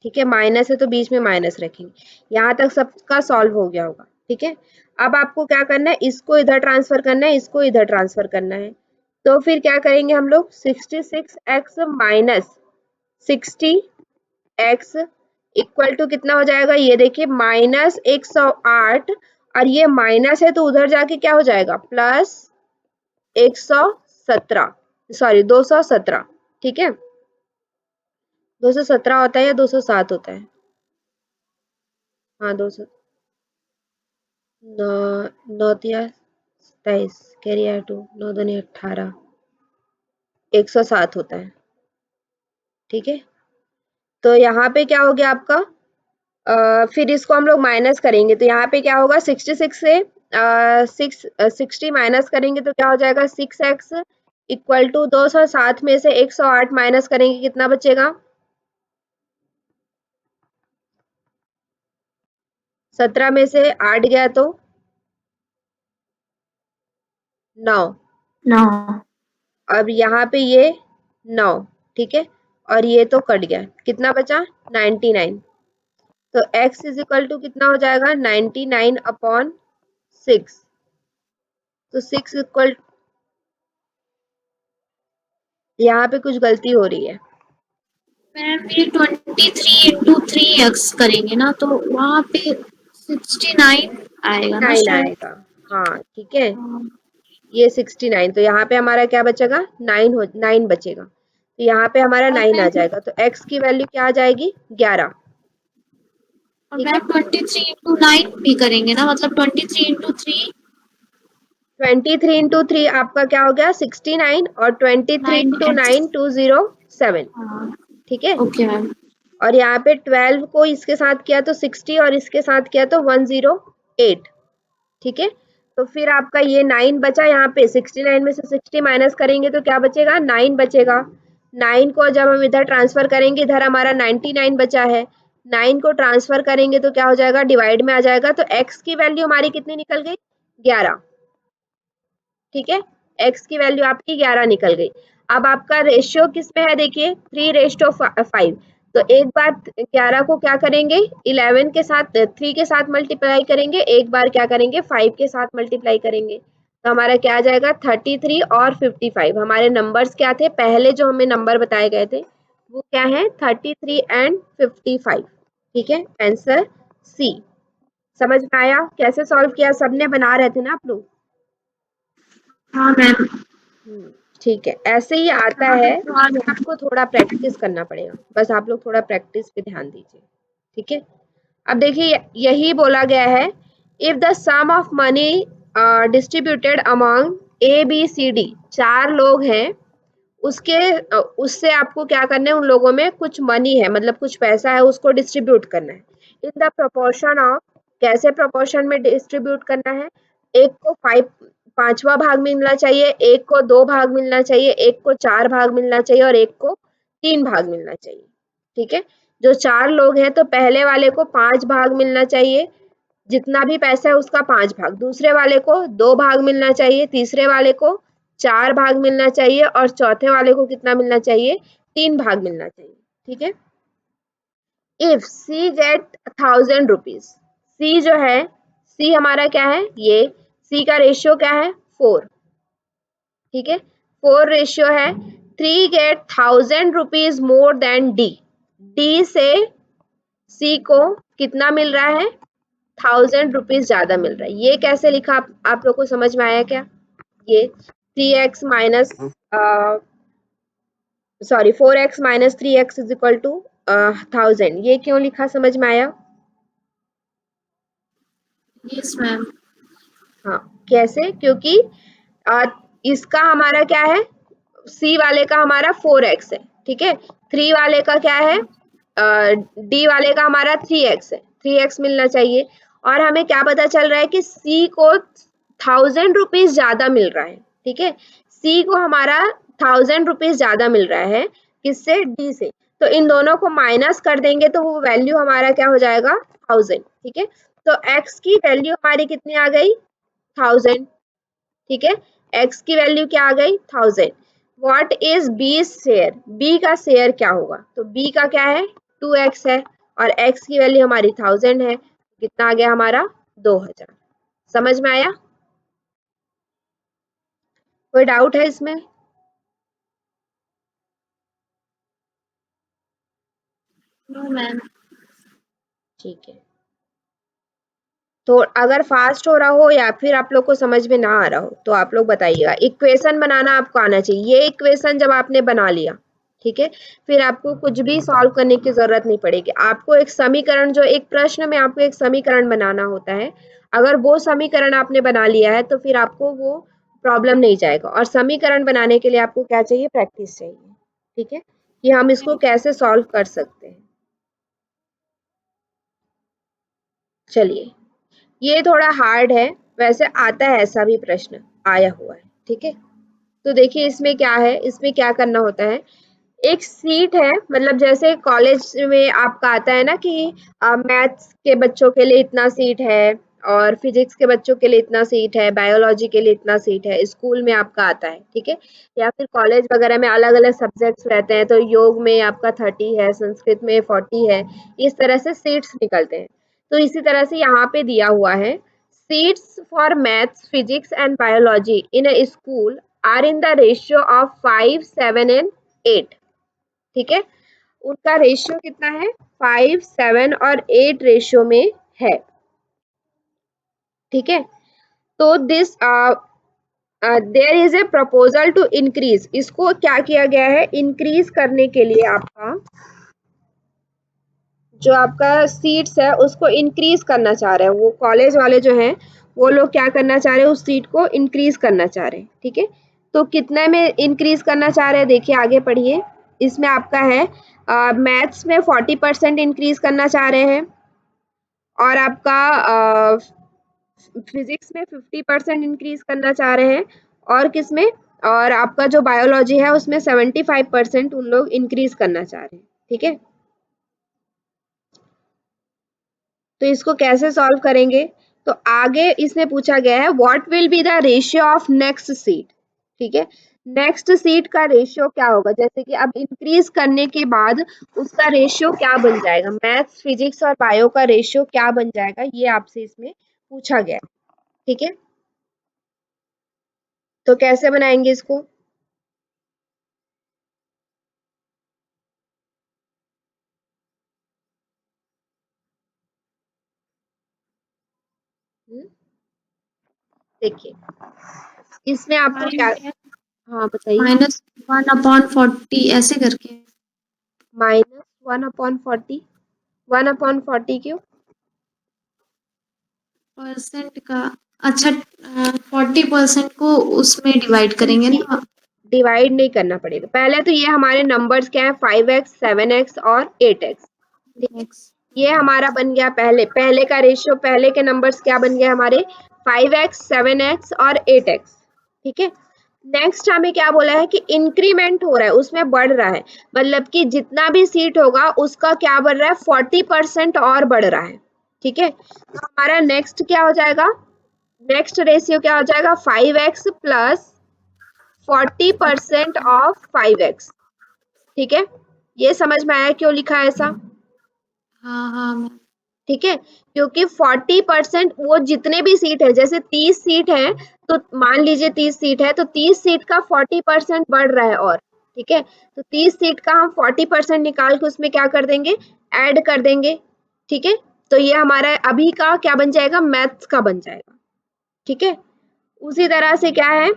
S1: ठीक है। माइनस है तो बीच में माइनस रखेंगे, यहाँ तक सबका सॉल्व हो गया होगा, ठीक है। अब आपको क्या करना है, इसको इधर ट्रांसफर करना है, इसको इधर ट्रांसफर करना है। तो फिर क्या करेंगे हम लोग, 66x minus 60x equal to कितना हो जाएगा, ये देखिए माइनस 108, और ये माइनस है तो उधर जाके क्या हो जाएगा, प्लस 117, सॉरी 217, ठीक है। 217 होता है या 207 होता है, हाँ 200, 9 9 या 27 कैरी आर 2, 9 2 18, 107 होता है, ठीक है। तो यहाँ पे क्या हो गया आपका, फिर इसको हम लोग माइनस करेंगे, तो यहाँ पे क्या होगा 66 से 60 माइनस करेंगे तो क्या हो जाएगा, 6x इक्वल टू 207 में से 108 माइनस करेंगे कितना बचेगा, 17 में से 8 गया तो 9,
S2: 9,
S1: अब यहाँ पे ये 9, ठीक है, और ये तो कट गया, कितना बचा 99, तो x इज इक्वल टू कितना हो जाएगा 99/6, तो 6 इक्वल, यहाँ पे कुछ गलती हो रही है,
S2: मैम ये 23 × 3x करेंगे ना तो वहाँ पे 69 आएगा ना
S1: 9
S2: शायद।
S1: आएगा, हाँ ठीक है,
S2: हाँ,
S1: ये 69, तो यहाँ पे हमारा क्या बचेगा, 9 बचेगा, तो यहाँ पे हमारा
S2: और
S1: 9 आ
S2: मैम
S1: जाएगा, तो x की वैल्यू क्या आ जाएगी 11,
S2: और
S1: ठीक है।
S2: मैम 23 × 9 भी करेंगे ना, मतलब 23 × 3
S1: 23 × 3 आपका क्या हो गया 69, और 23 ×
S2: 9x।
S1: 9 207,
S2: हाँ,
S1: ठीक है।
S2: Okay ma'am.
S1: और यहाँ पे 12 को इसके साथ किया तो 60, और इसके साथ किया तो 108, ठीक है। तो फिर आपका ये 9 बचा, यहाँ पे 69 में से 60 माइनस करेंगे तो क्या बचेगा 9 बचेगा, 9 को जब हम इधर ट्रांसफर करेंगे, इधर हमारा 99 बचा है, 9 को ट्रांसफर करेंगे तो क्या हो जाएगा, डिवाइड में आ जाएगा, तो x की वैल्यू हमारी कितनी निकल गई 11, ठीक है। x की वैल्यू आपकी 11 निकल गई। अब आपका रेशियो किस में है, देखिए 3:5, तो एक बार 11 को क्या करेंगे 11 के साथ 3 के साथ मल्टीप्लाई करेंगे, एक बार क्या करेंगे 5 के साथ मल्टीप्लाई करेंगे, तो हमारा क्या आ जाएगा 33 और 55, हमारे नंबर्स क्या थे, पहले जो हमें नंबर बताए गए थे वो क्या है 33 एंड 55, ठीक है, आंसर सी। समझ में आया कैसे सॉल्व किया, सबने बना रहे थे ना आप लोग।
S2: हाँ मैम।
S1: ठीक है, ऐसे ही आता
S2: यहाँ पे
S1: है,
S2: तो आ गया।
S1: आपको थोड़ा प्रैक्टिस करना पड़ेगा, बस आप लोग थोड़ा प्रैक्टिस पे ध्यान दीजिए, ठीक है। अब देखिए यही बोला गया है, if the sum of money distributed among A B C D, 4 लोग हैं, उससे आपको क्या करना है, उन लोगों में कुछ मनी है, मतलब कुछ पैसा है, उसको डिस्ट्रीब्यूट करना है इन द प्रोपोर्शन ऑफ, कैसे प्रोपोर्शन में डिस्ट्रीब्यूट करना है, एक को 5वां भाग मिलना चाहिए, एक को 2 भाग मिलना चाहिए, एक को 4 भाग मिलना चाहिए और एक को 3 भाग मिलना चाहिए, ठीक है। जो 4 लोग हैं तो पहले वाले को 5 भाग मिलना चाहिए, जितना भी पैसा है उसका 5 भाग, दूसरे वाले को 2 भाग मिलना चाहिए, तीसरे वाले को 4 भाग मिलना चाहिए और चौथे वाले को कितना मिलना चाहिए, 3 भाग मिलना चाहिए, ठीक है। इफ सी गेट 1000 रुपीज, सी जो है, सी हमारा क्या है, ये सी का रेशियो क्या है, 4, ठीक है, 4 रेशियो है, 3 get 1000 rupees more than D, D से सी को कितना मिल रहा है, 1000 रुपीज ज्यादा मिल रहा है। ये कैसे लिखा, आप लोग को समझ में आया क्या, ये 3x minus sorry 4x minus 3x is equal to 1000, ये क्यों लिखा, समझ में आया।
S2: Yes ma'am.
S1: हाँ, कैसे, क्योंकि आ, इसका हमारा क्या है, सी वाले का हमारा 4x है, ठीक है, 3 वाले का क्या है, डी वाले का हमारा 3x है, 3x मिलना चाहिए, और हमें क्या पता चल रहा है कि सी को 1000 रुपीज ज्यादा मिल रहा है, ठीक है, सी को हमारा 1000 रुपीज ज्यादा मिल रहा है, किससे, डी से, तो इन दोनों को माइनस कर देंगे तो वो वैल्यू हमारा क्या हो जाएगा, 1000, ठीक है। तो x की वैल्यू हमारी कितनी आ गई, 1000, ठीक है, x की वैल्यू क्या आ गई, 1000। What is B share, B का शेयर क्या होगा, तो बी का क्या है, 2x है, और x की वैल्यू हमारी 1000 है, कितना आ गया हमारा, 2000। समझ में आया, कोई डाउट है इसमें।
S2: No ma'am.
S1: ठीक है, तो अगर फास्ट हो रहा हो या फिर आप लोग को समझ में ना आ रहा हो तो आप लोग बताइएगा। इक्वेशन बनाना आपको आना चाहिए, ये इक्वेशन जब आपने बना लिया, ठीक है, फिर आपको कुछ भी सॉल्व करने की जरूरत नहीं पड़ेगी, आपको एक समीकरण, जो एक प्रश्न में आपको एक समीकरण बनाना होता है, अगर वो समीकरण आपने बना लिया है तो फिर आपको वो प्रॉब्लम नहीं जाएगा, और समीकरण बनाने के लिए आपको क्या चाहिए, प्रैक्टिस चाहिए, ठीक है, कि हम इसको कैसे सॉल्व कर सकते हैं। चलिए, ये थोड़ा हार्ड है, वैसे आता है, ऐसा भी प्रश्न आया हुआ है, ठीक है। तो देखिए इसमें क्या है, इसमें क्या करना होता है, एक सीट है, मतलब जैसे कॉलेज में आपका आता है ना कि मैथ्स के बच्चों के लिए इतना सीट है, और फिजिक्स के बच्चों के लिए इतना सीट है, बायोलॉजी के लिए इतना सीट है, स्कूल में आपका आता है, ठीक है, या फिर कॉलेज वगैरह में अलग अलग सब्जेक्ट्स रहते हैं, तो योग में आपका 30 है, संस्कृत में 40 है, इस तरह से सीट्स निकलते हैं। तो इसी तरह से यहाँ पे दिया हुआ है, seats for maths, physics and biology in a school are in the ratio of 5, 7 and 8, ठीक है, उनका रेशियो कितना है, 5, 7 और 8 रेशियो में है, ठीक है। तो this there is a proposal to increase, इसको क्या किया गया है, इंक्रीज करने के लिए आपका जो आपका सीट्स है उसको इंक्रीज करना चाह रहे हैं, वो कॉलेज वाले जो हैं वो लोग क्या करना चाह रहे हैं, उस सीट को इंक्रीज करना चाह रहे हैं, ठीक है। तो कितने में इंक्रीज करना चाह रहे हैं, देखिए आगे पढ़िए, इसमें आपका है मैथ्स में 40% इंक्रीज करना चाह रहे हैं, और आपका फिजिक्स में 50% इंक्रीज करना चाह रहे हैं, और किसमें, और आपका जो बायोलॉजी है उसमें 75% उन लोग इंक्रीज करना चाह रहे हैं, ठीक है। तो इसको कैसे सॉल्व करेंगे, तो आगे इसमें पूछा गया है what will be the ratio of next seat, ठीक है, नेक्स्ट सीट का रेशियो क्या होगा, जैसे कि अब इंक्रीज करने के बाद उसका रेशियो क्या बन जाएगा, मैथ्स, फिजिक्स और बायो का रेशियो क्या बन जाएगा, ये आपसे इसमें पूछा गया है, ठीक है। तो कैसे बनाएंगे इसको, देखिए इसमें आपको क्या,
S2: हमारे
S1: हाँ बताइए।
S2: -1/40 ऐसे करके।
S1: -1/40, 1/40 क्यों?
S2: परसेंट का, अच्छा 40% को उसमें डिवाइड करेंगे ना।
S1: डिवाइड नहीं करना पड़ेगा। पहले तो ये हमारे नंबर्स क्या है, 5x, 7x और 8x। ठीक है,
S2: नेक्स्ट।
S1: ये हमारा बन गया पहले का रेशियो, पहले के नंबर्स क्या बन गया हमारे, 5x, 7x और 8x। ठीक है, नेक्स्ट हमें क्या बोला है कि इंक्रीमेंट हो रहा है, उसमें बढ़ रहा है, मतलब कि जितना भी सीट होगा उसका क्या बढ़ रहा है, 40% और बढ़ रहा है। ठीक है, तो हमारा नेक्स्ट क्या हो जाएगा, नेक्स्ट रेशियो क्या हो जाएगा, 5x प्लस 40% ऑफ 5x। ठीक है, ये समझ में आया क्यों लिखा है ऐसा?
S2: हाँ हाँ मैम।
S1: ठीक है, क्योंकि 40% वो जितने भी सीट है, जैसे 30 सीट है तो मान लीजिए 30 सीट है तो 30 सीट का 40% बढ़ रहा है और, ठीक है, तो 30 सीट का हम 40% निकाल के उसमें क्या कर देंगे, ऐड कर देंगे। ठीक है, तो ये हमारा अभी का क्या बन जाएगा, मैथ्स का बन जाएगा। ठीक है, उसी तरह से क्या है,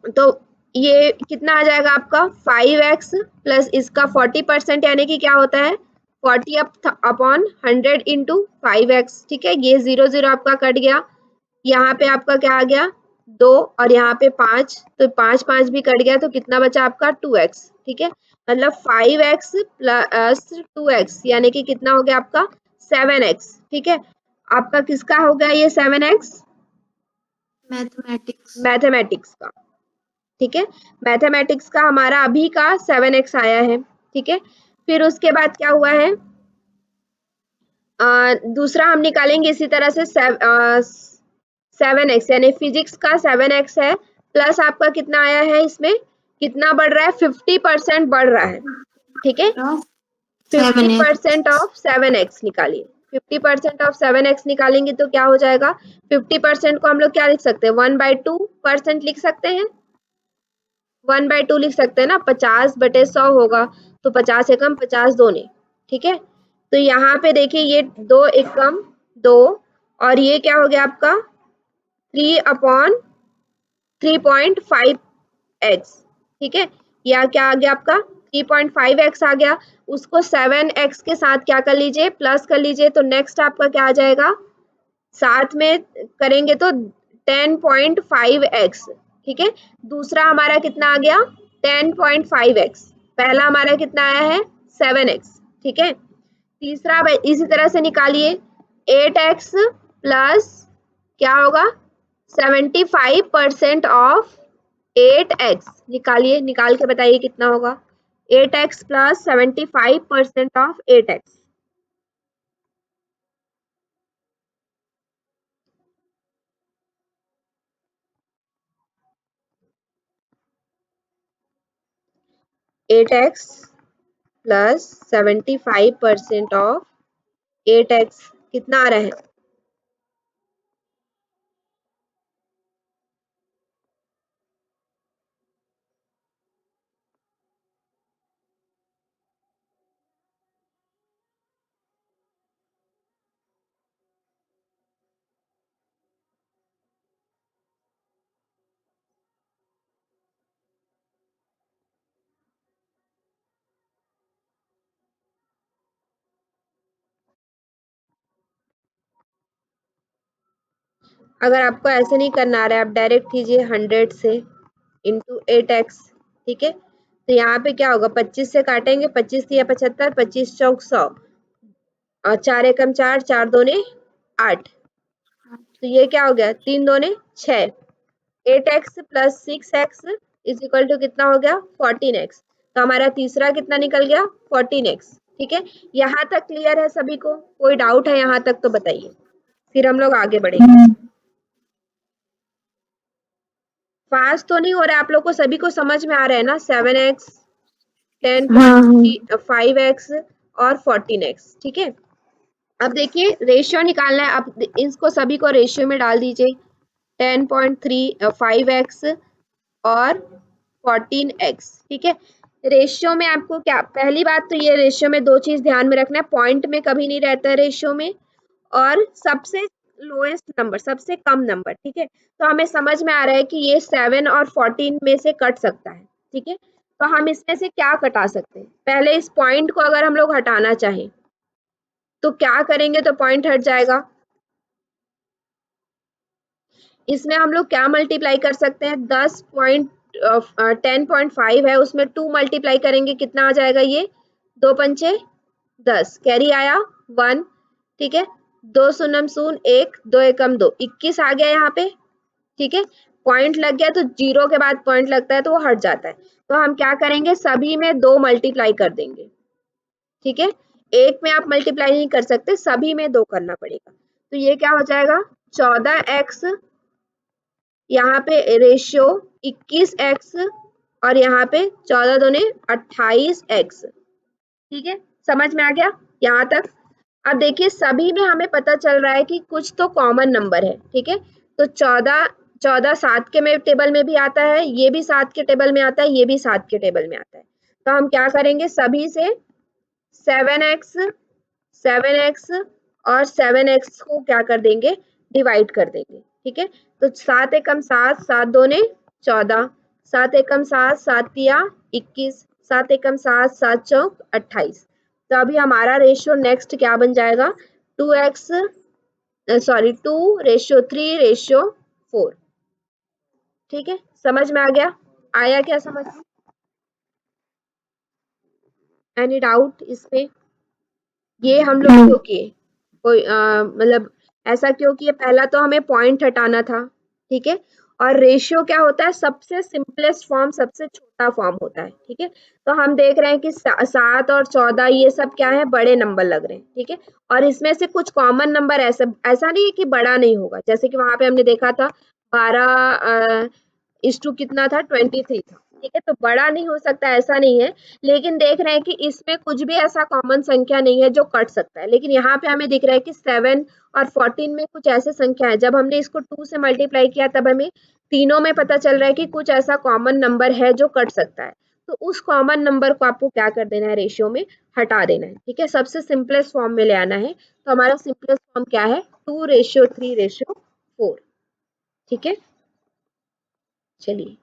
S1: तो ये कितना आ जाएगा आपका, 5x प्लस इसका 40% यानी कि क्या होता है, 40/100 इंटू 5x। ठीक है, ये 0 0 आपका कट गया, यहाँ पे आपका क्या आ गया, 2 और यहाँ पे 5, तो 5 5 भी कट गया, तो कितना बचा आपका 2x। ठीक है, मतलब 5x प्लस 2x यानी कि कितना हो गया आपका 7x। ठीक है, आपका किसका हो गया ये 7x,
S2: मैथमेटिक्स।
S1: मैथमेटिक्स का। ठीक है, मैथमेटिक्स का हमारा अभी का 7x आया है। ठीक है, फिर उसके बाद क्या हुआ है, दूसरा हम निकालेंगे इसी तरह से 7x, यानी फिजिक्स का 7x है, प्लस आपका कितना आया है, इसमें कितना बढ़ रहा है, 50% बढ़ रहा है। ठीक है,
S2: 7x।
S1: 50% ऑफ 7x निकालिए, 50% ऑफ 7x निकालेंगे तो क्या हो जाएगा, 50% को हम लोग क्या लिख सकते हैं, 1/2% लिख सकते हैं, 1/2 लिख सकते हैं ना, 50/100 होगा, तो 50 एकम 50 दूनी। ठीक है, तो यहाँ पे देखिए ये 2 एकम 2, और ये क्या हो गया आपका 3/3.5x। ठीक है, या क्या आ गया आपका 3.5x आ गया, उसको 7x के साथ क्या कर लीजिए, प्लस कर लीजिए, तो नेक्स्ट आपका क्या आ जाएगा, साथ में करेंगे तो 10.5x। ठीक है, दूसरा हमारा कितना आ गया 10.5x, पहला हमारा कितना आया है 7x। ठीक है, तीसरा इसी तरह से निकालिए, 8x प्लस क्या होगा 75% ऑफ 8x, निकालिए, निकाल के बताइए कितना होगा, 8x plus 75% of 8x। 8x plus 75% of 8x कितना आ रहा है, अगर आपको ऐसे नहीं करना आ रहा है, आप डायरेक्ट कीजिए 100 से इंटू 8x। ठीक है, तो यहाँ पे क्या होगा, 25 से काटेंगे, 25 या 75, 25 चौक 100 और 4 एकम 4, 4 दूने 8, तो ये क्या हो गया 3 दूने 6, 8x plus 6x is equal to कितना हो गया 14x। तो हमारा तीसरा कितना निकल गया 14x। ठीक है, यहाँ तक क्लियर है सभी को, कोई डाउट है यहाँ तक तो बताइए, फिर हम लोग आगे बढ़ेंगे। फास्ट तो नहीं हो रहा है, आप लोग को सभी को समझ में आ रहा है ना, 7x,
S2: हाँ हाँ।
S1: 10.5x और 14x। ठीक है, अब देखिए रेशियो निकालना है, अब इसको सभी को रेशियो में डाल दीजिए, 10.35x और 14x। ठीक है, रेशियो में आपको क्या, पहली बात तो ये रेशियो में दो चीज ध्यान में रखना है, पॉइंट में कभी नहीं रहता है रेशियो में, और सबसे लोएस्ट नंबर, सबसे कम नंबर, ठीक है। तो हमें समझ में आ रहा है कि ये 7 और 14 में से कट सकता है, ठीक है। तो हम इसमें से क्या कटा सकते हैं? पहले इस पॉइंट को अगर हम लोग हटाना चाहें तो क्या करेंगे तो पॉइंट हट जाएगा। इसमें हम लोग क्या मल्टीप्लाई कर सकते हैं? 10.5 है, उसमें 2 मल्टीप्लाई करेंगे, कितना आ जाएगा ये? 2 पंचे 10, कैरी आया 1, ठीक है। 2 शून्यम शून्य 1, 2 एकम 2, 21 आ गया यहाँ पे, ठीक है। पॉइंट लग गया तो जीरो के बाद पॉइंट लगता है तो वो हट जाता है। तो हम क्या करेंगे? सभी में 2 मल्टीप्लाई कर देंगे, ठीक है। एक में आप मल्टीप्लाई नहीं कर सकते, सभी में 2 करना पड़ेगा। तो ये क्या हो जाएगा? 14x, यहाँ पे रेशियो 21x, और यहाँ पे 14 दूने 28x, ठीक है। समझ में आ गया यहाँ तक? अब देखिए सभी में हमें पता चल रहा है कि कुछ तो कॉमन नंबर है, ठीक है। तो 14 7 के में टेबल में भी आता है, ये भी 7 के टेबल में आता है, ये भी 7 के टेबल में आता है। तो हम क्या करेंगे? सभी से 7x 7x और 7x को क्या कर देंगे? डिवाइड कर देंगे, ठीक है। तो 7 एकम 7, 7 दूने 14, 7 एकम 7, 7 तिया 21, 7 एकम 7, 7 चौक 28। तो अभी हमारा रेशियो नेक्स्ट क्या बन जाएगा? 2x, सॉरी 2:3:4, ठीक है। समझ में आ गया? आया क्या समझ में? एनी डाउट इसमें? ये हम लोग क्यों किए? कोई मतलब ऐसा क्यों किए? पहला तो हमें पॉइंट हटाना था, ठीक है। और रेशियो क्या होता है? सबसे सिंपलेस्ट फॉर्म, सबसे छोटा फॉर्म होता है, ठीक है। तो हम देख रहे हैं कि 7 और 14 ये सब क्या है? बड़े नंबर लग रहे हैं, ठीक है। और इसमें से कुछ कॉमन नंबर ऐसा ऐसा नहीं है कि बड़ा नहीं होगा, जैसे कि वहां पे हमने देखा था 12 इस टू कितना था? 23 था, ठीक है। तो बड़ा नहीं हो सकता ऐसा नहीं है, लेकिन देख रहे हैं कि इसमें कुछ भी ऐसा कॉमन संख्या नहीं है जो कट सकता है। लेकिन यहाँ पे हमें दिख रहा है कि 7 और 14 में कुछ ऐसे संख्या है, जब हमने इसको 2 से मल्टीप्लाई किया तब हमें तीनों में पता चल रहा है कि कुछ ऐसा कॉमन नंबर है जो कट सकता है। तो उस कॉमन नंबर को आपको क्या कर देना है? रेशियो में हटा देना है, ठीक है। सबसे सिंपलेस्ट फॉर्म में ले आना है। तो हमारा सिंपलेस्ट फॉर्म क्या है? 2:3:4, ठीक है। चलिए,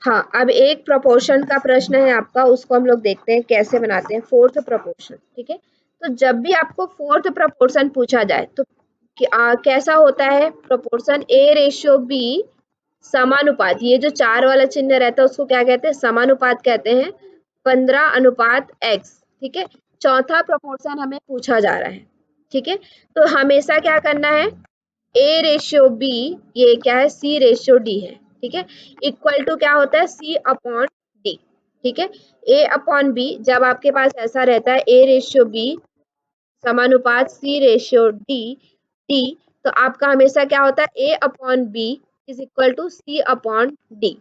S1: हाँ, अब एक प्रोपोर्शन का प्रश्न है आपका, उसको हम लोग देखते हैं कैसे बनाते हैं। फोर्थ प्रोपोर्शन, ठीक है। तो जब भी आपको फोर्थ प्रोपोर्शन पूछा जाए तो कैसा होता है प्रोपोर्शन? A:B समानुपात, ये जो 4 वाला चिन्ह रहता है उसको क्या कहते हैं? समानुपात कहते हैं। 15:x, ठीक है। चौथा प्रोपोर्शन हमें पूछा जा रहा है, ठीक है। तो हमेशा क्या करना है? A:B, ये क्या है? C:D है, ठीक है। इक्वल टू क्या होता है? C/D, ठीक है। A/B, जब आपके पास ऐसा रहता है A:B समानुपात C:D, D, तो आपका हमेशा क्या होता है? A/B is equal to C/D,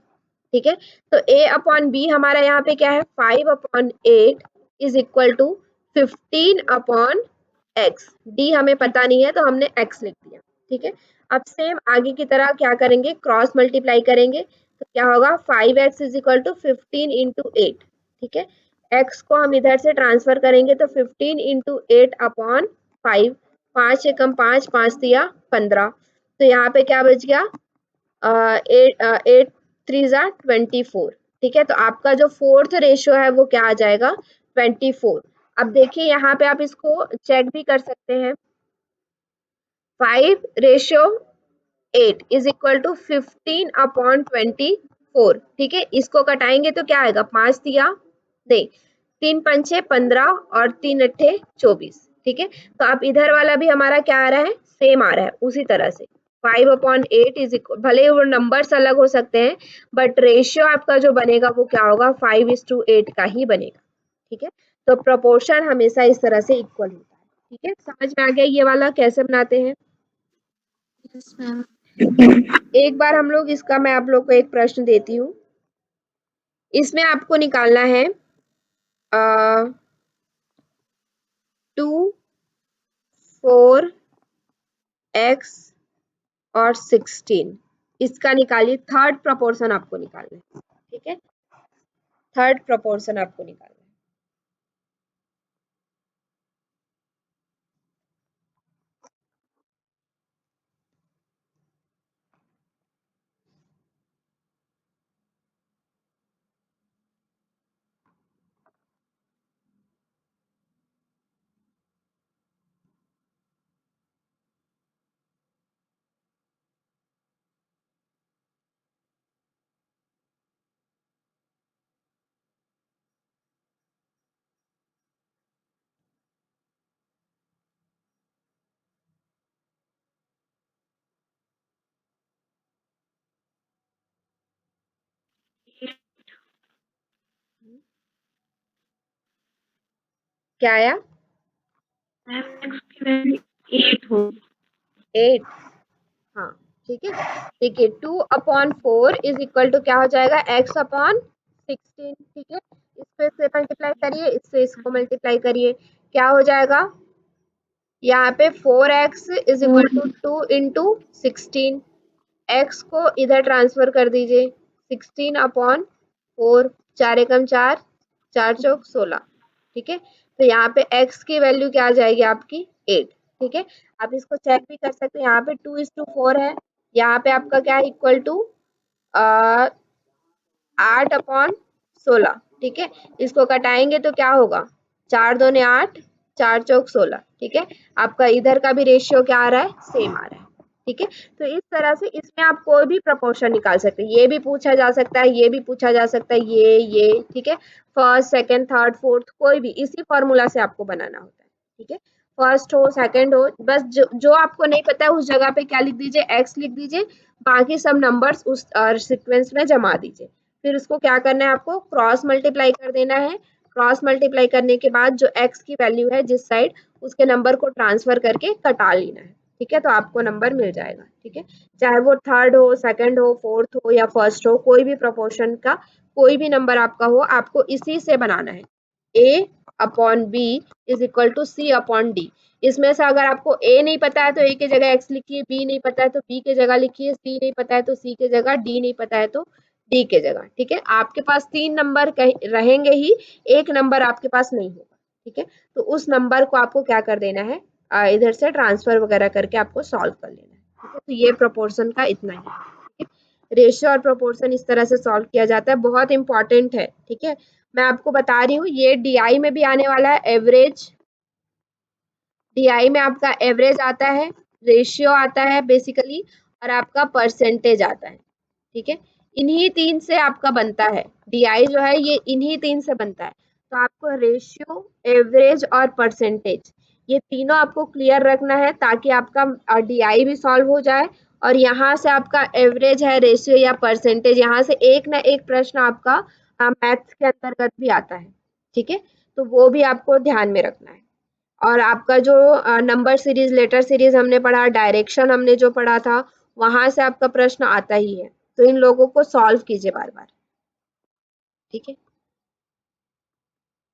S1: ठीक है। तो A/B हमारा यहाँ पे क्या है? 5/8 is equal to 15/x। D हमें पता नहीं है तो हमने x लिख दिया, ठीक है। अब सेम आगे की तरह क्या करेंगे? क्रॉस मल्टीप्लाई करेंगे तो क्या होगा? 5x is equal to 15 into 8, ठीक है। x को हम इधर से ट्रांसफर करेंगे तो 15 इंटू 8/5, 5 एकम 5, 5 दिया 15। तो यहाँ पे क्या बच गया? 8 3 = 24, ठीक है। तो आपका जो फोर्थ रेशियो है वो क्या आ जाएगा? 24। अब देखिए यहाँ पे आप इसको चेक भी कर सकते हैं। 5:8 इज इक्वल टू 15/24, ठीक है। इसको कटाएंगे तो क्या आएगा? 5 दिया नहीं, 3 पंचे 15 और 3 अट्ठे 24, ठीक है। तो अब इधर वाला भी हमारा क्या आ रहा है? सेम आ रहा है उसी तरह से। 5/8 इज इक्वल, भले वो नंबर्स अलग हो सकते हैं बट रेशियो आपका जो बनेगा वो क्या होगा? 5:8 का ही बनेगा, ठीक है। तो प्रोपोर्शन हमेशा इस तरह से इक्वल होता है, ठीक है। समझ में आ गया ये वाला कैसे बनाते हैं?
S2: Yes ma'am.
S1: एक बार हम लोग इसका, मैं आप लोग को एक प्रश्न देती हूँ। इसमें आपको निकालना है 2 4x और 16, इसका निकालिए। थर्ड प्रोपोर्शन आपको निकालना है, ठीक है। थर्ड प्रोपोर्शन आपको निकालना है। क्या आया?
S2: मैम x की वैल्यू 8 होगी।
S1: 8। हाँ ठीक है, देखिए 2/4 इज इक्वल टू क्या हो जाएगा, x/16। ठीक है, इसको इससे मल्टीप्लाई करिए, इससे इसको मल्टीप्लाई करिए, क्या हो जाएगा, यहाँ पे 4x is equal to 2 into 16। x को इधर ट्रांसफर कर दीजिए, 16/4, 4 एकम 4, 4 चौक 16। ठीक है, तो यहाँ पे x की वैल्यू क्या आ जाएगी आपकी 8। ठीक है, आप इसको चेक भी कर सकते हैं, यहाँ पे 2:4 है, यहाँ पे आपका क्या है, इक्वल टू 8/16। ठीक है, इसको घटाएंगे तो क्या होगा, 4 दूने 8, 4 चौक 16। ठीक है, आपका इधर का भी रेशियो क्या आ रहा है, सेम आ रहा है। ठीक है, तो इस तरह से इसमें आप कोई भी प्रपोर्शन निकाल सकते हैं, ये भी पूछा जा सकता है, ये भी पूछा जा सकता है, ये। ठीक है, फर्स्ट सेकंड थर्ड फोर्थ कोई भी इसी फॉर्मूला से आपको बनाना होता है। ठीक है, फर्स्ट हो सेकंड हो, बस जो आपको नहीं पता है उस जगह पे क्या लिख दीजिए, एक्स लिख दीजिए, बाकी सब नंबर्स उस सीक्वेंस में जमा दीजिए। फिर उसको क्या करना है, आपको क्रॉस मल्टीप्लाई कर देना है। क्रॉस मल्टीप्लाई करने के बाद जो x की वैल्यू है जिस साइड, उसके नंबर को ट्रांसफर करके कटा लेना है। ठीक है, तो आपको नंबर मिल जाएगा। ठीक है, चाहे वो थर्ड हो, सेकंड हो, फोर्थ हो या फर्स्ट हो, कोई भी प्रोपोर्शन का कोई भी नंबर आपका हो, आपको इसी से बनाना है। a/b is equal to c/d। इसमें से अगर आपको a नहीं पता है तो a की जगह x लिखिए, b नहीं पता है तो b की जगह लिखिए, c नहीं पता है तो c की जगह, d नहीं पता है तो d की जगह। ठीक है, आपके पास 3 नंबर रहेंगे ही, एक नंबर आपके पास नहीं होगा। ठीक है, तो उस नंबर को आपको क्या कर देना है, इधर से ट्रांसफर वगैरह करके आपको सॉल्व कर लेना है। ठीक है, तो ये प्रोपोर्शन का इतना ही है। ठीक है, रेशियो और प्रोपोर्शन इस तरह से सॉल्व किया जाता है, बहुत इंपॉर्टेंट है। ठीक है, मैं आपको बता रही हूँ, ये DI में भी आने वाला है, एवरेज। DI में आपका एवरेज आता है, रेशियो आता है बेसिकली, और आपका परसेंटेज आता है। ठीक है, इन्हीं 3 से आपका बनता है, DI जो है ये इन्हीं 3 से बनता है। तो आपको रेशियो, एवरेज और परसेंटेज, ये तीनों आपको क्लियर रखना है, ताकि आपका DI भी सॉल्व हो जाए, और यहाँ से आपका एवरेज है, रेशियो या परसेंटेज, यहाँ से एक ना एक प्रश्न आपका मैथ्स के अंतर्गत भी आता है। ठीक है, तो वो भी आपको ध्यान में रखना है। और आपका जो नंबर सीरीज, लेटर सीरीज हमने पढ़ा, डायरेक्शन हमने जो पढ़ा था, वहां से आपका प्रश्न आता ही है, तो इन लोगों को सॉल्व कीजिए बार बार। ठीक है,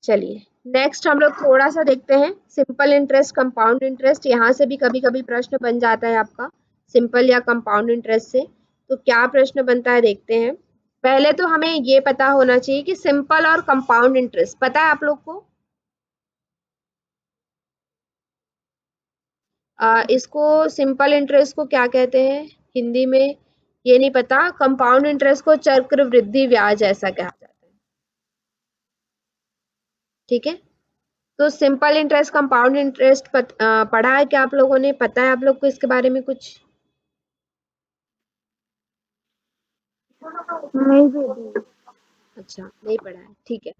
S1: चलिए नेक्स्ट हम लोग थोड़ा सा देखते हैं सिंपल इंटरेस्ट, कंपाउंड इंटरेस्ट। यहाँ से भी कभी कभी प्रश्न बन जाता है आपका, सिंपल या कंपाउंड इंटरेस्ट से। तो क्या प्रश्न बनता है देखते हैं। पहले तो हमें ये पता होना चाहिए कि सिंपल और कंपाउंड इंटरेस्ट पता है आप लोग को। इसको सिंपल इंटरेस्ट को क्या कहते हैं हिंदी में, ये नहीं पता। कंपाउंड इंटरेस्ट को चक्रवृद्धि ब्याज ऐसा कहा जाता है। ठीक है, तो सिंपल इंटरेस्ट, कंपाउंड इंटरेस्ट पढ़ा है क्या आप लोगों ने, पता है आप लोग को इसके बारे में कुछ?
S2: नहीं दीदी।
S1: अच्छा, नहीं पढ़ा है, ठीक है।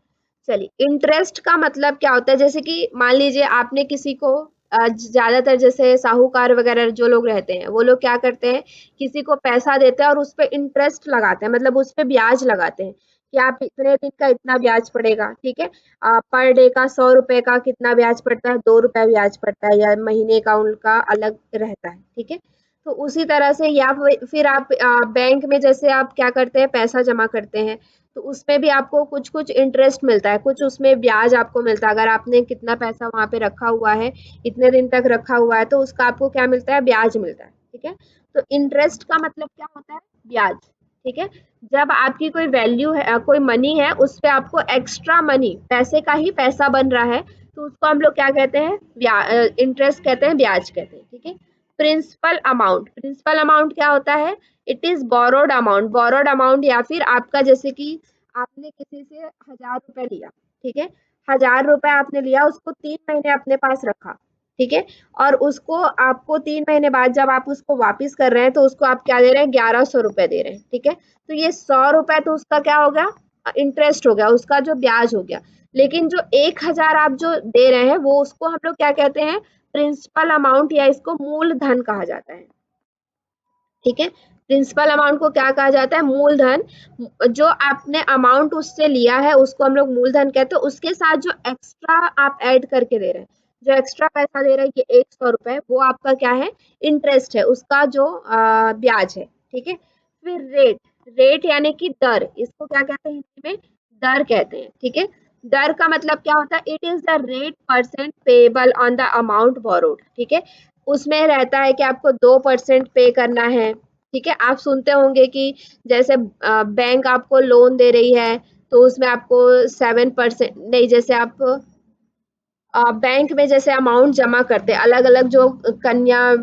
S1: चलिए, इंटरेस्ट का मतलब क्या होता है, जैसे कि मान लीजिए आपने किसी को ज्यादातर जैसे साहूकार वगैरह जो लोग रहते हैं, वो लोग क्या करते हैं, किसी को पैसा देते हैं और उस पे इंटरेस्ट लगाते हैं, मतलब उस पे ब्याज लगाते हैं कि आप इतने दिन का इतना ब्याज पड़ेगा। ठीक है, पर डे का 100 रुपए का कितना ब्याज पड़ता है, 2 रुपए ब्याज पड़ता है, या महीने का उनका अलग रहता है। ठीक है, तो उसी तरह से, या फिर आप बैंक में जैसे आप क्या करते हैं, पैसा जमा करते हैं, तो उसमें भी आपको कुछ कुछ इंटरेस्ट मिलता है, कुछ उसमें ब्याज आपको मिलता है। अगर आपने कितना पैसा वहां पे रखा हुआ है, इतने दिन तक रखा हुआ है, तो उसका आपको क्या मिलता है, ब्याज मिलता है। ठीक है, तो इंटरेस्ट का मतलब क्या होता है, ब्याज। ठीक है, जब आपकी कोई वैल्यू है, कोई मनी है, उस पे आपको एक्स्ट्रा मनी, पैसे का ही पैसा बन रहा है, तो उसको हम लोग क्या कहते हैं, इंटरेस्ट कहते हैं, ब्याज कहते हैं। ठीक है, प्रिंसिपल अमाउंट, प्रिंसिपल अमाउंट क्या होता है, it is borrowed amount, borrowed amount, या फिर आपका जैसे कि आपने किसी से 1000 रुपए लिया। ठीक है, 1000 रुपए आपने लिया, उसको 3 महीने अपने पास रखा। ठीक है, और उसको आपको 3 महीने बाद जब आप उसको वापिस कर रहे हैं, तो उसको आप क्या दे रहे हैं, 1100 रुपए दे रहे हैं। ठीक है, तो ये 100 रुपए तो उसका क्या हो गया, इंटरेस्ट हो गया, उसका जो ब्याज हो गया। लेकिन जो 1000 आप जो दे रहे हैं, वो उसको हम लोग क्या कहते हैं, प्रिंसिपल अमाउंट, या इसको मूलधन कहा जाता है। ठीक है, प्रिंसिपल अमाउंट को क्या कहा जाता है? मूलधन। जो आपने अमाउंट उससे लिया है उसको हम लोग मूलधन कहते हैं, उसके साथ जो एक्स्ट्रा आप ऐड करके दे रहे हैं, जो एक्स्ट्रा पैसा दे रहे हैं, ये 100 रुपए, वो आपका क्या है? इंटरेस्ट है, उसका जो ब्याज है। ठीक है। फिर रेट, रेट यानी कि दर, इसको क्या कहते हैं हिंदी में? दर कहते हैं। ठीक है। दर का मतलब क्या होता है? It is the rate percent payable on the amount borrowed. ठीक है। उसमें रहता है कि आपको 2% पे करना है। ठीक है। आप सुनते होंगे कि जैसे बैंक आपको लोन दे रही है तो उसमें आपको 7% नहीं, जैसे आप बैंक में जैसे अमाउंट जमा करते हैं, अलग अलग जो कन्या,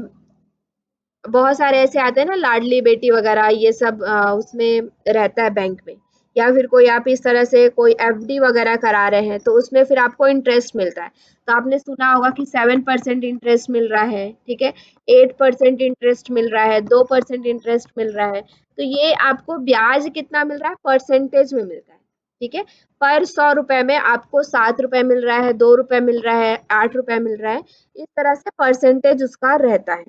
S1: बहुत सारे ऐसे आते हैं ना, लाडली बेटी वगैरह, ये सब उसमें रहता है बैंक में। या फिर कोई आप इस तरह से कोई एफडी वगैरह करा रहे हैं तो उसमें फिर आपको इंटरेस्ट मिलता है। तो आपने सुना होगा कि 7% इंटरेस्ट मिल रहा है। ठीक है। 8% इंटरेस्ट मिल रहा है, 2% इंटरेस्ट मिल रहा है। तो ये आपको ब्याज कितना मिल रहा है? परसेंटेज में मिल रहा है। ठीक है। पर 100 रुपए में आपको 7 रुपए मिल रहा है, 2 रुपए मिल रहा है, 8 रुपए मिल रहा है। इस तरह से परसेंटेज उसका रहता है।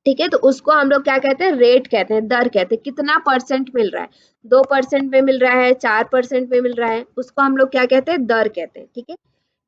S1: ठीक है। तो उसको हम लोग क्या कहते हैं? रेट कहते हैं, दर कहते हैं। कितना परसेंट मिल रहा है? 2% में मिल रहा है, 4% में मिल रहा है, उसको हम लोग क्या कहते हैं? दर कहते हैं। ठीक है।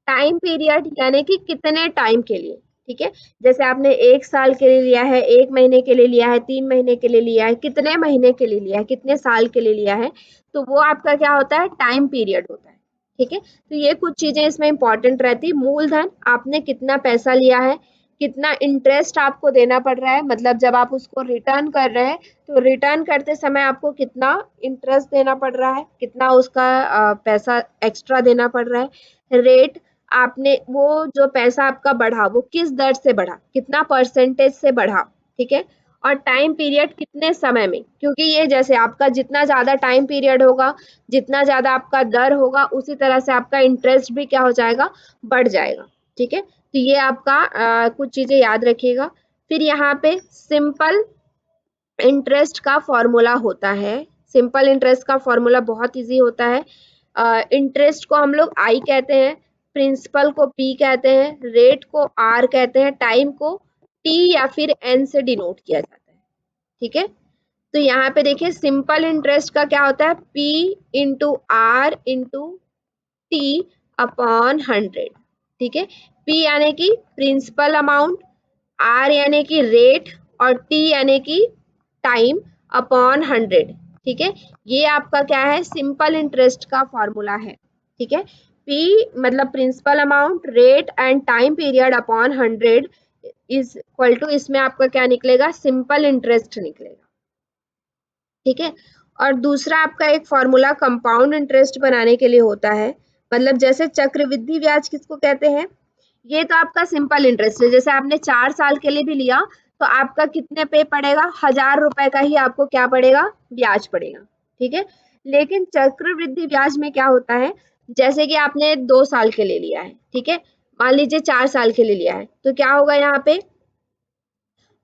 S1: टाइम पीरियड यानी कि कितने टाइम के लिए। ठीक है। जैसे आपने 1 साल के लिए लिया है, 1 महीने के लिए लिया है, 3 महीने के लिए लिया है, कितने महीने के लिए लिया है, कितने साल के लिए लिया है, तो वो आपका क्या होता है? टाइम पीरियड होता है। ठीक है। तो ये कुछ चीजें इसमें इंपॉर्टेंट रहती है। मूलधन, आपने कितना पैसा लिया है, कितना इंटरेस्ट आपको देना पड़ रहा है, मतलब जब आप उसको रिटर्न कर रहे हैं तो रिटर्न करते समय आपको कितना इंटरेस्ट देना पड़ रहा है, कितना उसका पैसा एक्स्ट्रा देना पड़ रहा है। रेट, आपने वो जो पैसा आपका बढ़ा वो किस दर से बढ़ा, कितना परसेंटेज से बढ़ा। ठीक है। और टाइम पीरियड कितने समय में, क्योंकि ये जैसे आपका जितना ज्यादा टाइम पीरियड होगा, जितना ज्यादा आपका दर होगा, उसी तरह से आपका इंटरेस्ट भी क्या हो जाएगा? बढ़ जाएगा। ठीक है। तो ये आपका कुछ चीजें याद रखिएगा। फिर यहाँ पे सिंपल इंटरेस्ट का फॉर्मूला होता है। सिंपल इंटरेस्ट का फॉर्मूला बहुत इजी होता है। इंटरेस्ट को हम लोग आई कहते हैं, प्रिंसिपल को पी कहते हैं, रेट को आर कहते हैं, टाइम को टी या फिर एन से डिनोट किया जाता है। ठीक है। तो यहाँ पे देखिए सिंपल इंटरेस्ट का क्या होता है? P into R into T upon 100। ठीक है। पी यानी कि प्रिंसिपल अमाउंट, आर यानी कि रेट, और टी यानी कि टाइम अपॉन 100। ठीक है। ये आपका क्या है? सिंपल इंटरेस्ट का फॉर्मूला है। ठीक है। पी मतलब principal amount, rate and time period upon 100 is equal to, इसमें आपका क्या निकलेगा? सिंपल इंटरेस्ट निकलेगा। ठीक है। और दूसरा आपका एक फॉर्मूला कंपाउंड इंटरेस्ट बनाने के लिए होता है। मतलब जैसे चक्रवृद्धि ब्याज किसको कहते हैं? ये तो आपका सिंपल इंटरेस्ट है। जैसे आपने 4 साल के लिए भी लिया तो आपका कितने पे पड़ेगा? 1000 रुपए का ही आपको क्या पड़ेगा? ब्याज पड़ेगा। ठीक है। लेकिन चक्रवृद्धि ब्याज में क्या होता है? जैसे कि आपने 2 साल के लिए लिया है, ठीक है, मान लीजिए 4 साल के लिए लिया है, तो क्या होगा यहाँ पे?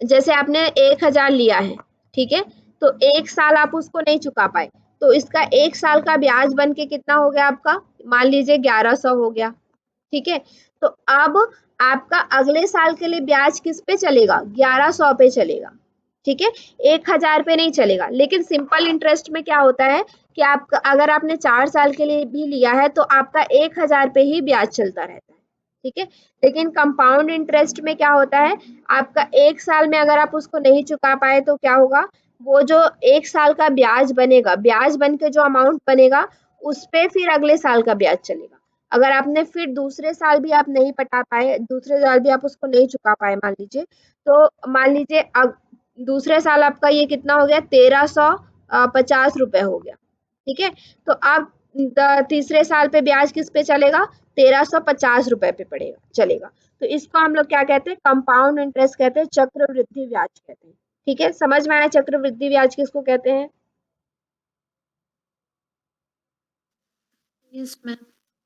S1: जैसे आपने 1000 लिया है, ठीक है, तो 1 साल आप उसको नहीं चुका पाए, तो इसका 1 साल का ब्याज बन के कितना हो गया आपका? मान लीजिए 1100 हो गया। ठीक है। तो अब आपका अगले साल के लिए ब्याज किस पे चलेगा? 1100 पे चलेगा। ठीक है। 1000 पे नहीं चलेगा। लेकिन सिंपल इंटरेस्ट में क्या होता है कि आप अगर आपने 4 साल के लिए भी लिया है तो आपका 1000 पे ही ब्याज चलता रहता है। ठीक है। लेकिन कंपाउंड इंटरेस्ट में क्या होता है? आपका 1 साल में अगर आप उसको नहीं चुका पाए तो क्या होगा? वो जो 1 साल का ब्याज बनेगा, ब्याज बन के जो अमाउंट बनेगा उस पे फिर अगले साल का ब्याज चलेगा। अगर आपने फिर दूसरे साल भी आप नहीं पटा पाए, दूसरे साल भी आप उसको नहीं चुका पाए मान लीजिए, तो मान लीजिए अब दूसरे साल आपका ये कितना हो गया? 1350 रुपए हो गया। ठीक है। तो अब तीसरे साल पे ब्याज किस पे चलेगा? 1350 रुपए पे पड़ेगा, चलेगा। तो इसको हम लोग क्या कहते हैं? कंपाउंड इंटरेस्ट कहते हैं, चक्रवृद्धि ब्याज कहते हैं। ठीक है। समझ में आया चक्रवृद्धि ब्याज किसको कहते हैं?
S2: Yes ma'am.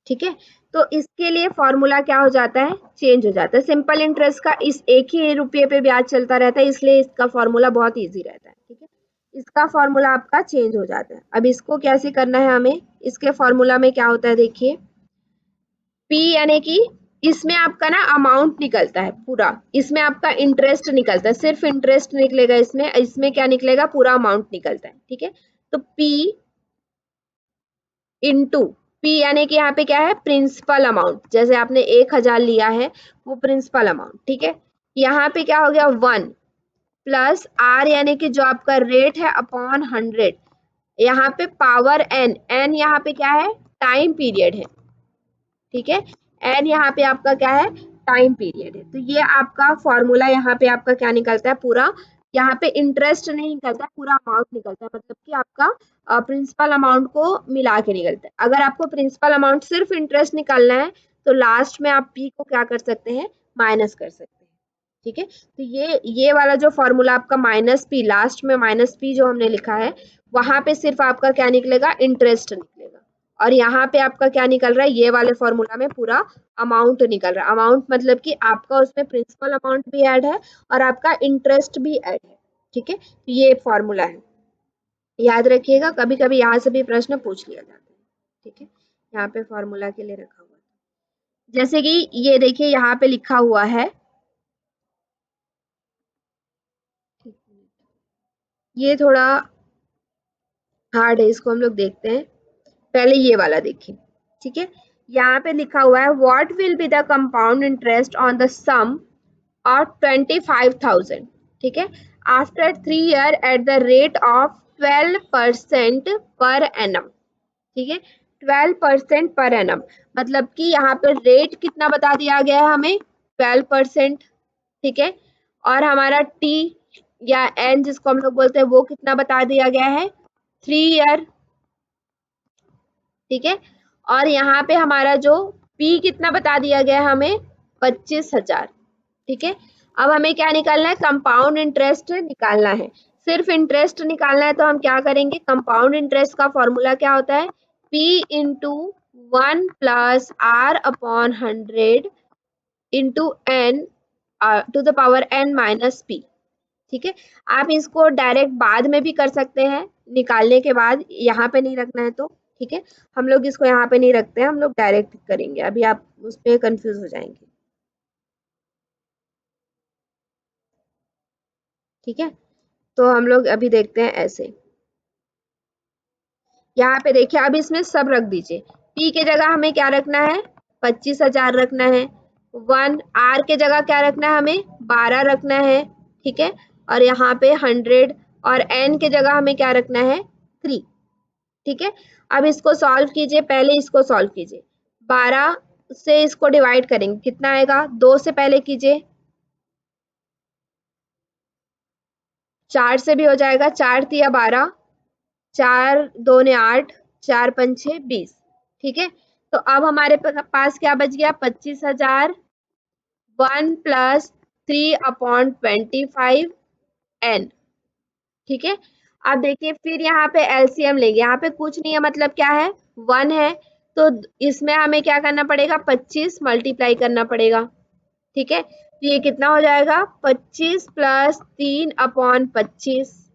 S1: ठीक है। तो इसके लिए फॉर्मूला क्या हो जाता है? चेंज हो जाता है। सिंपल इंटरेस्ट का इस एक ही रुपये पे ब्याज चलता रहता है, इसलिए इसका फॉर्मूला बहुत इजी रहता है। ठीक है। इसका फॉर्मूला आपका चेंज हो जाता है। अब इसको कैसे करना है हमें? इसके फॉर्मूला में क्या होता है देखिए, पी यानी कि इसमें आपका ना अमाउंट निकलता है पूरा, इसमें आपका इंटरेस्ट निकलता है, सिर्फ इंटरेस्ट निकलेगा इसमें, इसमें क्या निकलेगा, पूरा अमाउंट निकलता है। ठीक है, तो P इंटू P यानी कि यहाँ पे क्या है, प्रिंसिपल अमाउंट, जैसे आपने 1000 लिया है वो प्रिंसिपल अमाउंट। ठीक है, यहाँ पे क्या हो गया 1 प्लस R यानी कि जो आपका रेट है अपॉन 100, यहाँ पे पावर n, n यहाँ पे क्या है, टाइम पीरियड है। ठीक है, एन यहाँ पे आपका क्या है, टाइम पीरियड है। तो ये आपका फॉर्मूला यहाँ पे आपका क्या निकलता है, पूरा यहाँ पे इंटरेस्ट नहीं निकलता, पूरा अमाउंट निकलता है, मतलब कि आपका प्रिंसिपल अमाउंट को मिला के निकलता है। अगर आपको प्रिंसिपल अमाउंट सिर्फ इंटरेस्ट निकालना है तो लास्ट में आप पी को क्या कर सकते हैं, माइनस कर सकते हैं। ठीक है, तो ये वाला जो फॉर्मूला आपका माइनस पी, लास्ट में माइनस पी जो हमने लिखा है, वहां पे सिर्फ आपका क्या निकलेगा, इंटरेस्ट निकलेगा। और यहाँ पे आपका क्या निकल रहा है, ये वाले फॉर्मूला में पूरा अमाउंट निकल रहा है। अमाउंट मतलब कि आपका उसमें प्रिंसिपल अमाउंट भी ऐड है और आपका इंटरेस्ट भी ऐड है। ठीक है, तो ये फॉर्मूला है, याद रखिएगा, कभी कभी यहाँ से भी प्रश्न पूछ लिया जाता है। ठीक है, यहाँ पे फॉर्मूला के लिए रखा हुआ है, जैसे कि ये देखिए यहाँ पे लिखा हुआ है, ये थोड़ा हार्ड है, इसको हम लोग देखते हैं, पहले ये वाला देखिए। ठीक है, यहाँ पे लिखा हुआ है what will be the compound interest on the sum of 25,000। ठीक है, after 3 year at the rate of 12% per annum. ठीक है, 12% पर एनम, मतलब कि यहाँ पे रेट कितना बता दिया गया है हमें, 12%। ठीक है, और हमारा टी या एन जिसको हम लोग बोलते हैं वो कितना बता दिया गया है, 3 ईयर। ठीक है, और यहाँ पे हमारा जो P कितना बता दिया गया है हमें, 25,000। ठीक है, अब हमें क्या निकालना है, कंपाउंड इंटरेस्ट निकालना है। सिर्फ इंटरेस्ट निकालना है तो हम क्या करेंगे, कंपाउंड इंटरेस्ट का फॉर्मूला क्या होता है, P into 1 plus R upon 100 into n to the power n minus P. ठीक है, आप इसको डायरेक्ट बाद में भी कर सकते हैं, निकालने के बाद, यहाँ पे नहीं रखना है तो। ठीक है, हम लोग इसको यहाँ पे नहीं रखते हैं, हम लोग डायरेक्ट करेंगे, अभी आप उस पर कंफ्यूज हो जाएंगे। ठीक है, तो हम लोग अभी देखते हैं ऐसे, यहाँ पे देखिए, अब इसमें सब रख दीजिए। पी के जगह हमें क्या रखना है, 25,000 रखना है। 1 आर के जगह क्या रखना है, हमें 12 रखना है। ठीक है, और यहाँ पे 100, और एन के जगह हमें क्या रखना है, 3। ठीक है, अब इसको सॉल्व कीजिए, पहले इसको सॉल्व कीजिए, 12 से इसको डिवाइड करेंगे, कितना आएगा, 2 से पहले कीजिए, 4 से भी हो जाएगा, 4 तिया 12, 4 2 ने 8, 4 पंचे 20। ठीक है, तो अब हमारे पास क्या बच गया, 25,000, 1 प्लस 3/25 एन। ठीक है, अब देखिए फिर यहाँ पे एलसीएम लेंगे, यहाँ पे कुछ नहीं है, मतलब क्या है, 1 है, तो इसमें हमें क्या करना पड़ेगा, 25 मल्टीप्लाई करना पड़ेगा। ठीक है, तो ये कितना हो जाएगा, 25 प्लस 3/25,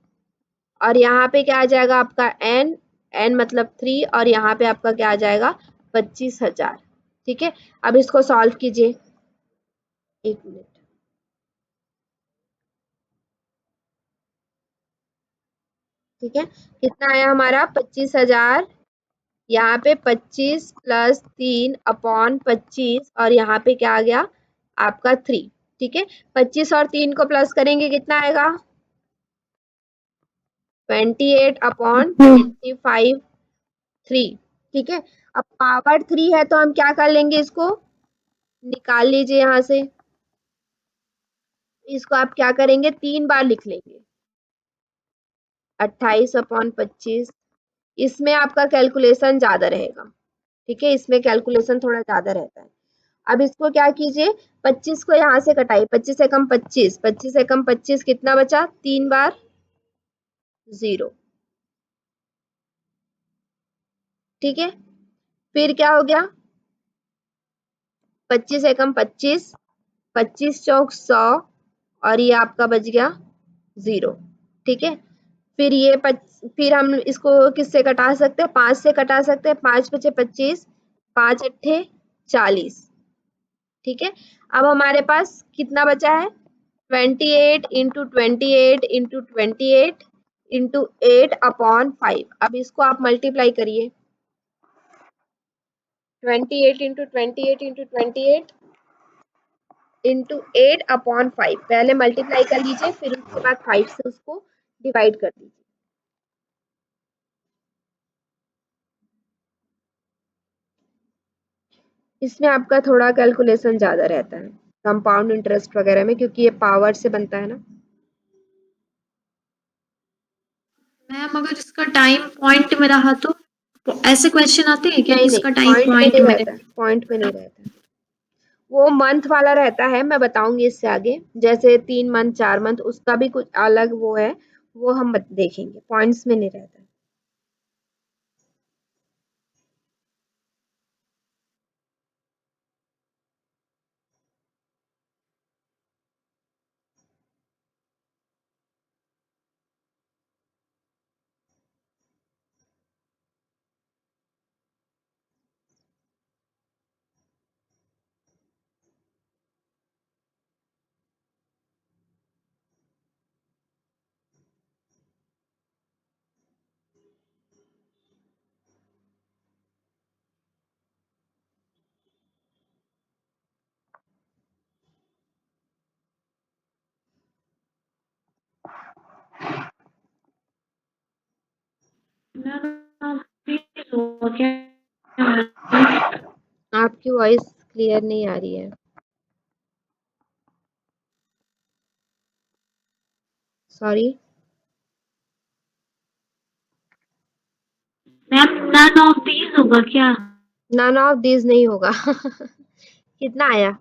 S1: और यहाँ पे क्या आ जाएगा आपका एन, एन मतलब 3, और यहाँ पे आपका क्या आ जाएगा, 25,000। ठीक है, अब इसको सॉल्व कीजिए, 1 मिनट। ठीक है, कितना आया हमारा, 25,000, यहाँ पे 25 प्लस 3/25, और यहाँ पे क्या आ गया आपका 3। ठीक है, 25 और 3 को प्लस करेंगे, कितना आएगा, 28/25 3। ठीक है, अब पावर 3 है तो हम क्या कर लेंगे, इसको निकाल लीजिए यहाँ से, इसको आप क्या करेंगे, 3 बार लिख लेंगे, 28/25। इसमें आपका कैलकुलेशन ज्यादा रहेगा। ठीक है, इसमें कैलकुलेशन थोड़ा ज्यादा रहता है। अब इसको क्या कीजिए, 25 को यहाँ से कटाइए, 25 एकम 25, 25 एकम 25 कितना बचा, 3 बार 0। ठीक है, फिर क्या हो गया, 25 एकम 25, 25 चौक 100, और ये आपका बच गया 0। ठीक है, फिर ये फिर हम इसको किससे कटा सकते हैं, 5 से कटा सकते हैं, 5 बचे 25, 5 अट्ठे 40। ठीक है। अब हमारे पास कितना बचा है, 28 इंटू 28 इंटू 28 इंटू 8/5। अब इसको आप मल्टीप्लाई करिए, 28 इंटू 28 इंटू 28 इंटू 8/5। पहले मल्टीप्लाई कर लीजिए, फिर उसके बाद 5 से उसको डिवाइड कर दीजिए। इसमें आपका थोड़ा कैलकुलेशन ज्यादा रहता है कंपाउंड इंटरेस्ट वगैरह में, क्योंकि ये पावर से बनता है ना।
S2: मैम अगर इसका टाइम पॉइंट में रहा तो ऐसे क्वेश्चन आते हैं क्या कि
S1: नहीं नहीं,
S2: इसका टाइम
S1: पॉइंट में
S2: पॉइंट
S1: नहीं
S2: में
S1: रहता है, पॉइंट में नहीं रहता है, वो मंथ वाला रहता है। मैं बताऊंगी इससे आगे, जैसे 3 मंथ 4 मंथ, उसका भी कुछ अलग वो है, वो हम देखेंगे, पॉइंट्स में नहीं रहता है। आपकी वॉइस क्लियर नहीं आ रही है, sorry.
S2: Ma'am none of these होगा क्या?
S1: नन ऑफ दिस नहीं होगा। कितना आया,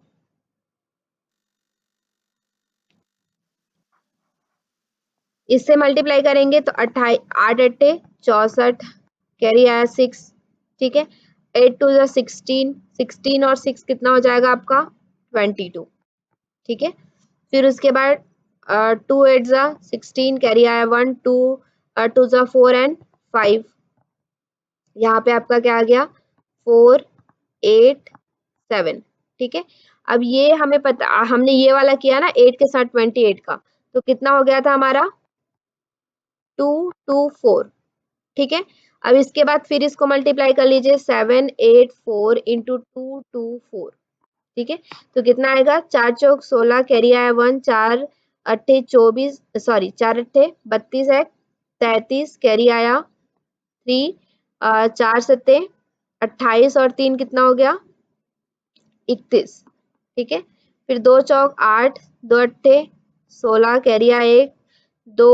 S1: इससे मल्टीप्लाई करेंगे तो 8 अट्ठे 64, कैरी आया 6, ठीक है। 8 टू 16, 16 और 6 कितना हो जाएगा आपका 22, ठीक है। फिर उसके बाद 2 8 16, कैरी आया 1, 2 2 4 एंड 5, यहाँ पे आपका क्या आ गया 4 8 7, ठीक है। अब ये हमें पता, हमने ये वाला किया ना 8 के साथ 28 का, तो कितना हो गया था हमारा 224, ठीक है। अब इसके बाद फिर इसको मल्टीप्लाई कर लीजिए, 784 इंटू 224, ठीक है। तो कितना आएगा, 4 चौक 16, कैरी आया 1, 4 अट्ठे 24, सॉरी 4 अट्ठे 32 है 33, कैरी आया 3, 4 सत्ते 28 और 3 कितना हो गया 31, ठीक है। फिर 2 चौक 8, 2 अट्ठे 16, कैरी आया 1, 2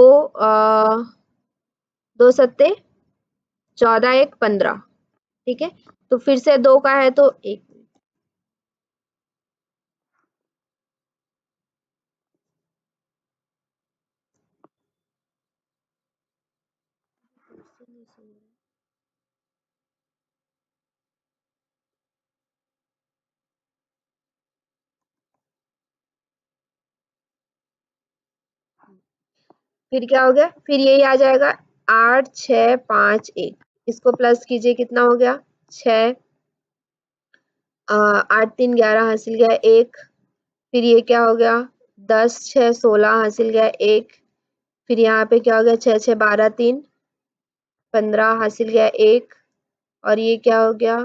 S1: 2 सत्ते 14 1 15, ठीक है। तो फिर से 2 का है तो 1, फिर क्या हो गया, फिर यही आ जाएगा 8 6 5 1, इसको प्लस कीजिए, कितना हो गया 6, 8 3 11 हासिल गया 1, फिर ये क्या हो गया 10 6 16 हासिल गया 1, फिर यहाँ पे क्या हो गया 6 6 12 3 15 हासिल गया 1, और ये क्या हो गया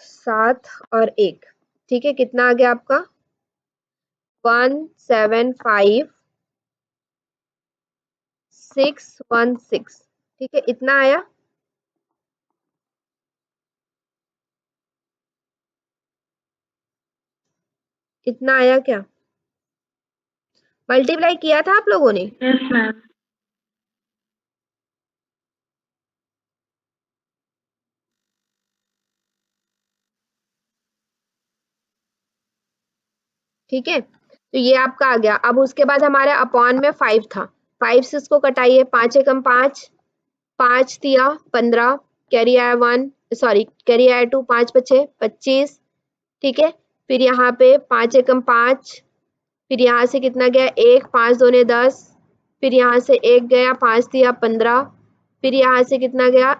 S1: 7 और 1, ठीक है। कितना आ गया आपका 175 616, ठीक है, इतना आया। इतना आया क्या, मल्टीप्लाई किया था आप लोगों ने?
S2: Yes ma'am.
S1: ठीक है, तो ये आपका आ गया। अब उसके बाद हमारे अपॉन में 5 था, 5 से इसको कटाइए, 5 एकम 5, 5 तिया 15, कैरी आया 1, सॉरी कैरी आया 2, 5 पछे 25, ठीक है। फिर यहाँ पे 5 एकम 5, फिर यहाँ से कितना गया 1, 5 दूने 10, फिर यहाँ से 1 गया, 5 तिया 15, फिर यहाँ से कितना गया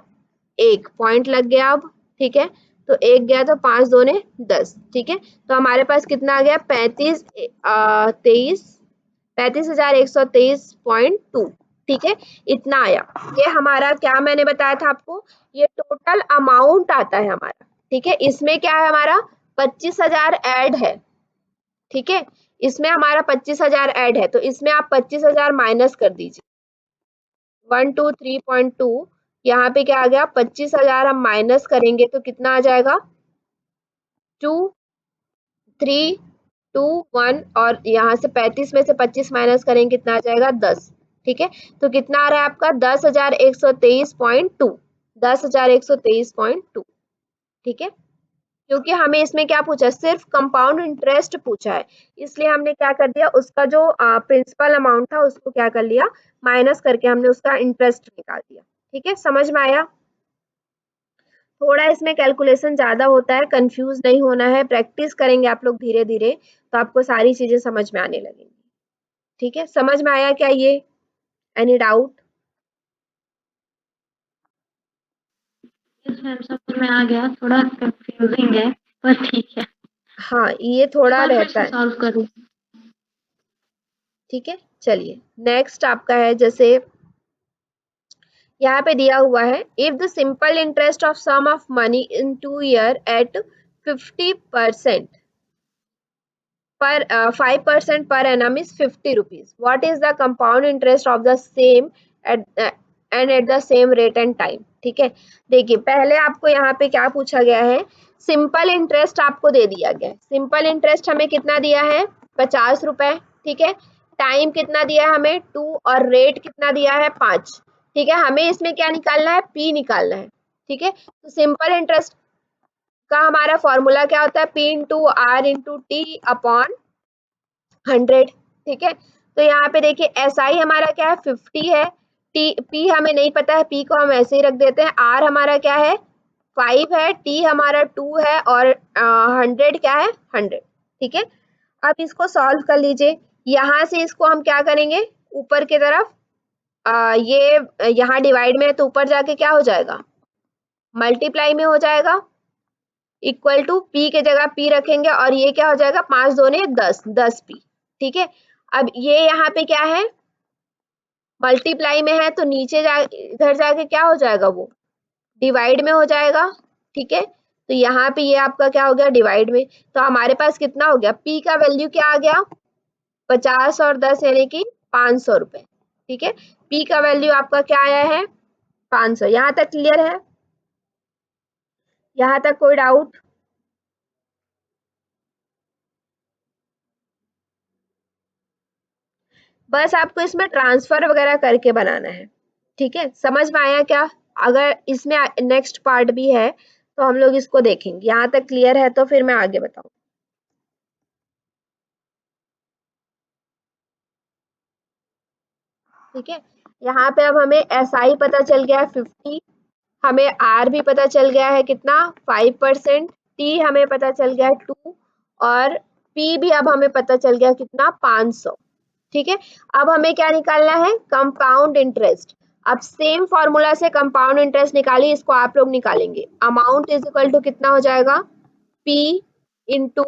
S1: 1 पॉइंट लग गया अब, ठीक है। तो 1 गया तो 5 दूने 10, ठीक है। तो हमारे पास कितना आ गया 35,123.2, ठीक है, इतना आया। ये हमारा क्या मैंने बताया था आपको, ये टोटल अमाउंट आता है हमारा, ठीक है। इसमें क्या है हमारा 25,000 ऐड है, ठीक है, इसमें हमारा 25,000 ऐड है, तो इसमें आप 25,000 माइनस कर दीजिए। 123.2 यहाँ पे क्या आ गया 25,000 हम माइनस करेंगे तो कितना आ जाएगा 2, 3, 2, 1 और यहाँ से 35 में से 25 माइनस करेंगे कितना आ जाएगा 10, ठीक है। तो कितना आ रहा है आपका 10,123.2, 10,123.2, ठीक है। क्योंकि हमें इसमें क्या पूछा है सिर्फ कंपाउंड इंटरेस्ट पूछा है, इसलिए हमने क्या कर दिया उसका जो प्रिंसिपल अमाउंट था उसको क्या कर लिया माइनस करके हमने उसका इंटरेस्ट निकाल दिया, ठीक है। समझ में आया। थोड़ा इसमें कैलकुलेशन ज्यादा होता है, कंफ्यूज नहीं होना है, प्रैक्टिस करेंगे आप लोग धीरे धीरे तो आपको सारी चीजें समझ में आने लगेंगी, ठीक है। समझ में आया क्या ये, एनी डाउट?
S2: यस मैम, समझ में आ गया, थोड़ा कंफ्यूजिंग है पर ठीक है।
S1: हाँ ये
S2: एक
S1: थोड़ा
S2: बार फिर
S1: रहता
S2: से
S1: है,
S2: सॉल्व करूँ?
S1: ठीक है। चलिए नेक्स्ट आपका है, जैसे यहाँ पे दिया हुआ है if the simple interest of sum of money in 2 year at 50% per 5% per annum is 50 rupees. What is the compound interest of the same at and at the same rate and time? ठीक है। देखिए पहले आपको यहाँ पे क्या पूछा गया है, सिंपल इंटरेस्ट आपको दे दिया गया है। सिंपल इंटरेस्ट हमें कितना दिया है 50 रुपए, ठीक है। टाइम कितना दिया है हमें 2 और रेट कितना दिया है 5, ठीक है। हमें इसमें क्या निकालना है पी निकालना है, ठीक है। तो सिंपल इंटरेस्ट का हमारा फॉर्मूला क्या होता है P into R into T upon 100, ठीक है। तो यहाँ पे देखिए एस आई हमारा क्या है 50 है, टी पी हमें नहीं पता है, पी को हम ऐसे ही रख देते हैं। आर हमारा क्या है 5 है, टी हमारा 2 है और 100 क्या है 100, ठीक है। अब इसको सॉल्व कर लीजिए, यहाँ से इसको हम क्या करेंगे ऊपर की तरफ ये यहाँ डिवाइड में है तो ऊपर जाके क्या हो जाएगा मल्टीप्लाई में हो जाएगा, इक्वल टू पी के जगह पी रखेंगे और ये क्या हो जाएगा 5 दूने 10, 10 पी, ठीक है। अब ये यहाँ पे क्या है मल्टीप्लाई में है तो नीचे जा इधर जाके क्या हो जाएगा वो डिवाइड में हो जाएगा, ठीक है। तो यहाँ पे ये आपका क्या हो गया डिवाइड में, तो हमारे पास कितना हो गया पी का वैल्यू क्या आ गया 50 और 10 यानी कि 500 रुपए, ठीक है। पी का वैल्यू आपका क्या आया है 500। यहाँ तक क्लियर है, यहाँ तक कोई डाउट? बस आपको इसमें ट्रांसफर वगैरह करके बनाना है, ठीक है। समझ में आया क्या? अगर इसमें नेक्स्ट पार्ट भी है तो हम लोग इसको देखेंगे, यहाँ तक क्लियर है तो फिर मैं आगे बताऊँ, ठीक है। यहाँ पे अब हमें एस आई पता चल गया है 50, हमें आर भी पता चल गया है कितना 5%, टी हमें पता चल गया है 2 और पी भी अब हमें पता चल गया कितना 500, ठीक है। अब हमें क्या निकालना है कंपाउंड इंटरेस्ट। अब सेम फॉर्मूला से कंपाउंड इंटरेस्ट निकालिए, इसको आप लोग निकालेंगे। अमाउंट इज इक्वल टू कितना हो जाएगा P into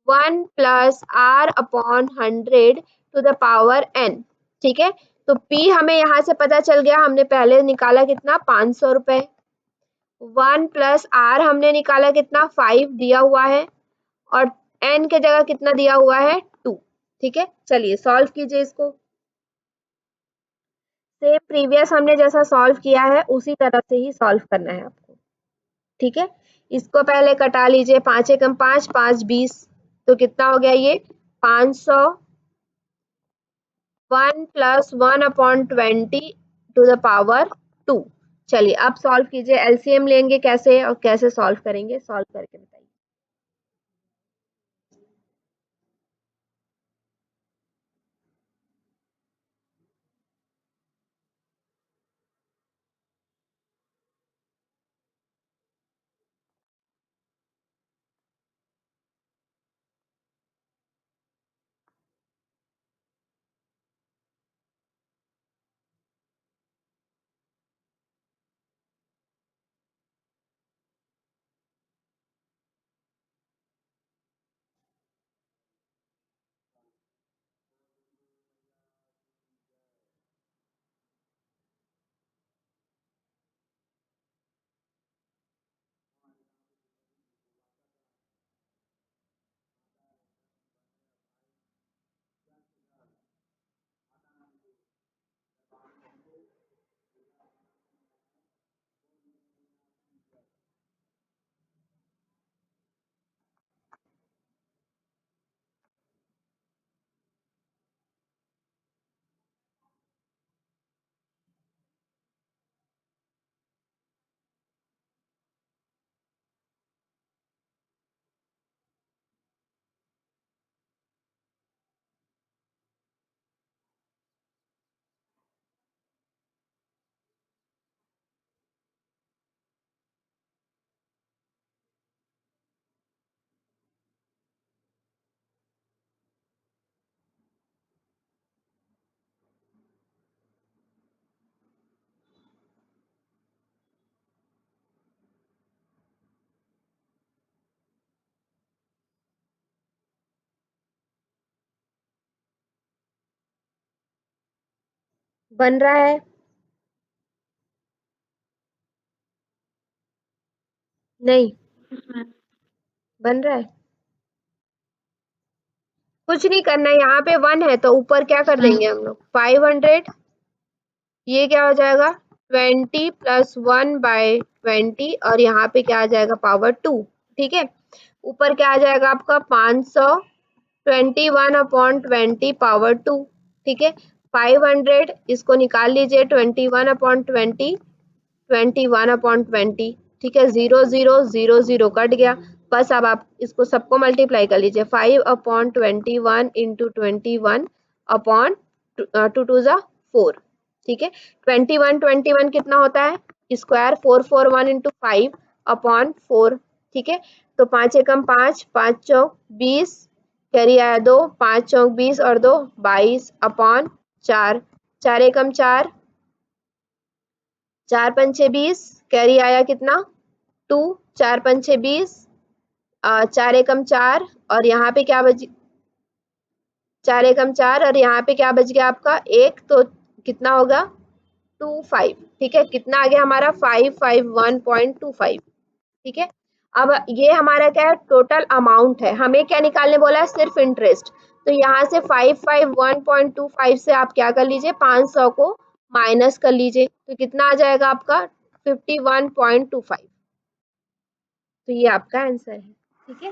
S1: 1 plus R upon 100 to the power n, ठीक है। तो P हमें यहाँ से पता चल गया, हमने पहले निकाला कितना 500 रुपए, 1 प्लस आर हमने निकाला कितना 5 दिया हुआ है और n के जगह कितना दिया हुआ है 2, ठीक है। चलिए सॉल्व कीजिए इसको, सेम प्रीवियस हमने जैसा सॉल्व किया है उसी तरह से ही सॉल्व करना है आपको, ठीक है। इसको पहले कटा लीजिए, 5 एकम 5, 5 20, तो कितना हो गया ये 500, 1 plus 1 upon 20 to the power 2। चलिए अब सॉल्व कीजिए, एलसीएम लेंगे कैसे और कैसे सॉल्व करेंगे, सॉल्व करके बताइए। बन रहा है? नहीं बन रहा है? कुछ नहीं करना है, यहाँ पे 1 है तो ऊपर क्या कर देंगे हम लोग 500, ये क्या हो जाएगा 20 प्लस 1/20 और यहाँ पे क्या आ जाएगा पावर 2। ठीक है, ऊपर क्या आ जाएगा आपका 500, 21/20 पावर 2। ठीक है, 500 इसको निकाल लीजिए, 21/20, 21/20। ठीक है, 0 0 0 0 कट गया। बस अब आप इसको सबको मल्टीप्लाई कर लीजिए, 5/21 इंटू 21 अपॉन 2 2 4। ठीक है, 21 कितना होता है स्क्वायर, 4 4 1 इंटू 5/4। ठीक है, तो 5 एकम 5, 5 चौक 20, कैरी आया 2, 5 चौक 20 और 2 22/4, 4 एकम 4, 4 पंचे 20, कैरी आया कितना 2, 4 पंचे 20, 4 एकम 4 और यहाँ पे क्या बच, 4 एकम 4 और यहाँ पे क्या बच गया आपका 1, तो कितना होगा 25। ठीक है, कितना आ गया हमारा 551.25। ठीक है, अब ये हमारा क्या है टोटल अमाउंट है, हमें क्या निकालने बोला है सिर्फ इंटरेस्ट। तो यहाँ से 551.25 से आप क्या कर लीजिए 500 को माइनस कर लीजिए, तो कितना आ जाएगा आपका 51.25। तो ये आपका आंसर है। ठीक है,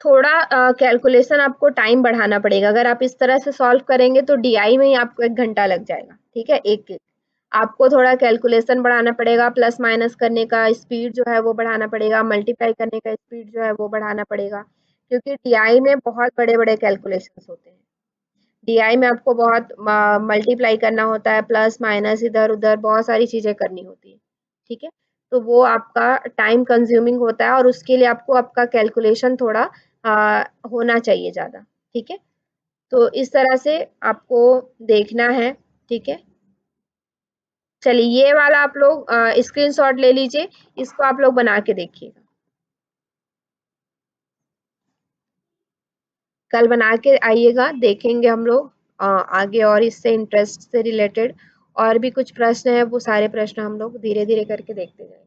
S1: थोड़ा कैलकुलेशन आपको टाइम बढ़ाना पड़ेगा, अगर आप इस तरह से सॉल्व करेंगे तो डीआई में ही आपको 1 घंटा लग जाएगा। ठीक है, एक एक आपको थोड़ा कैलकुलेशन बढ़ाना पड़ेगा, प्लस माइनस करने का स्पीड जो है वो बढ़ाना पड़ेगा, मल्टीप्लाई करने का स्पीड जो है वो बढ़ाना पड़ेगा, क्योंकि डीआई में बहुत बड़े बड़े कैलकुलेशंस होते हैं। डीआई में आपको बहुत मल्टीप्लाई करना होता है, प्लस माइनस इधर उधर बहुत सारी चीजें करनी होती है। ठीक है, तो वो आपका टाइम कंज्यूमिंग होता है और उसके लिए आपको आपका कैलकुलेशन थोड़ा होना चाहिए ज़्यादा। ठीक है, तो इस तरह से आपको देखना है। ठीक है, चलिए ये वाला आप लोग स्क्रीनशॉट ले लीजिए, इसको आप लोग बना के देखिएगा, कल बना के आइएगा, देखेंगे हम लोग आगे और इससे इंटरेस्ट से रिलेटेड और भी कुछ प्रश्न है, वो सारे प्रश्न हम लोग धीरे धीरे करके देखते जाएंगे।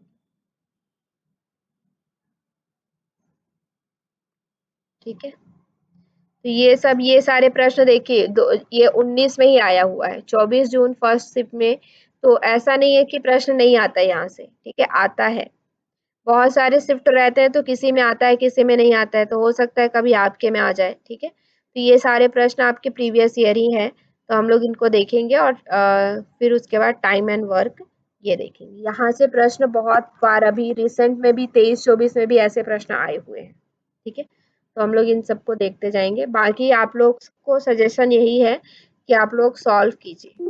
S1: ठीक है, तो ये सब ये सारे प्रश्न देखिए, ये 19 में ही आया हुआ है, 24 जून फर्स्ट शिफ्ट में। तो ऐसा नहीं है कि प्रश्न नहीं आता है यहाँ से, ठीक है आता है, बहुत सारे शिफ्ट रहते हैं तो किसी में आता है किसी में नहीं आता है, तो हो सकता है कभी आपके में आ जाए। ठीक है, तो ये सारे प्रश्न आपके प्रीवियस ईयर ही हैं, तो हम लोग इनको देखेंगे और फिर उसके बाद टाइम एंड वर्क ये देखेंगे। यहाँ से प्रश्न बहुत बार अभी रिसेंट में भी 23-24 में भी ऐसे प्रश्न आए हुए हैं। ठीक है, तो हम लोग इन सबको देखते जाएंगे, बाकी आप लोग को सजेशन यही है कि आप लोग सॉल्व कीजिए।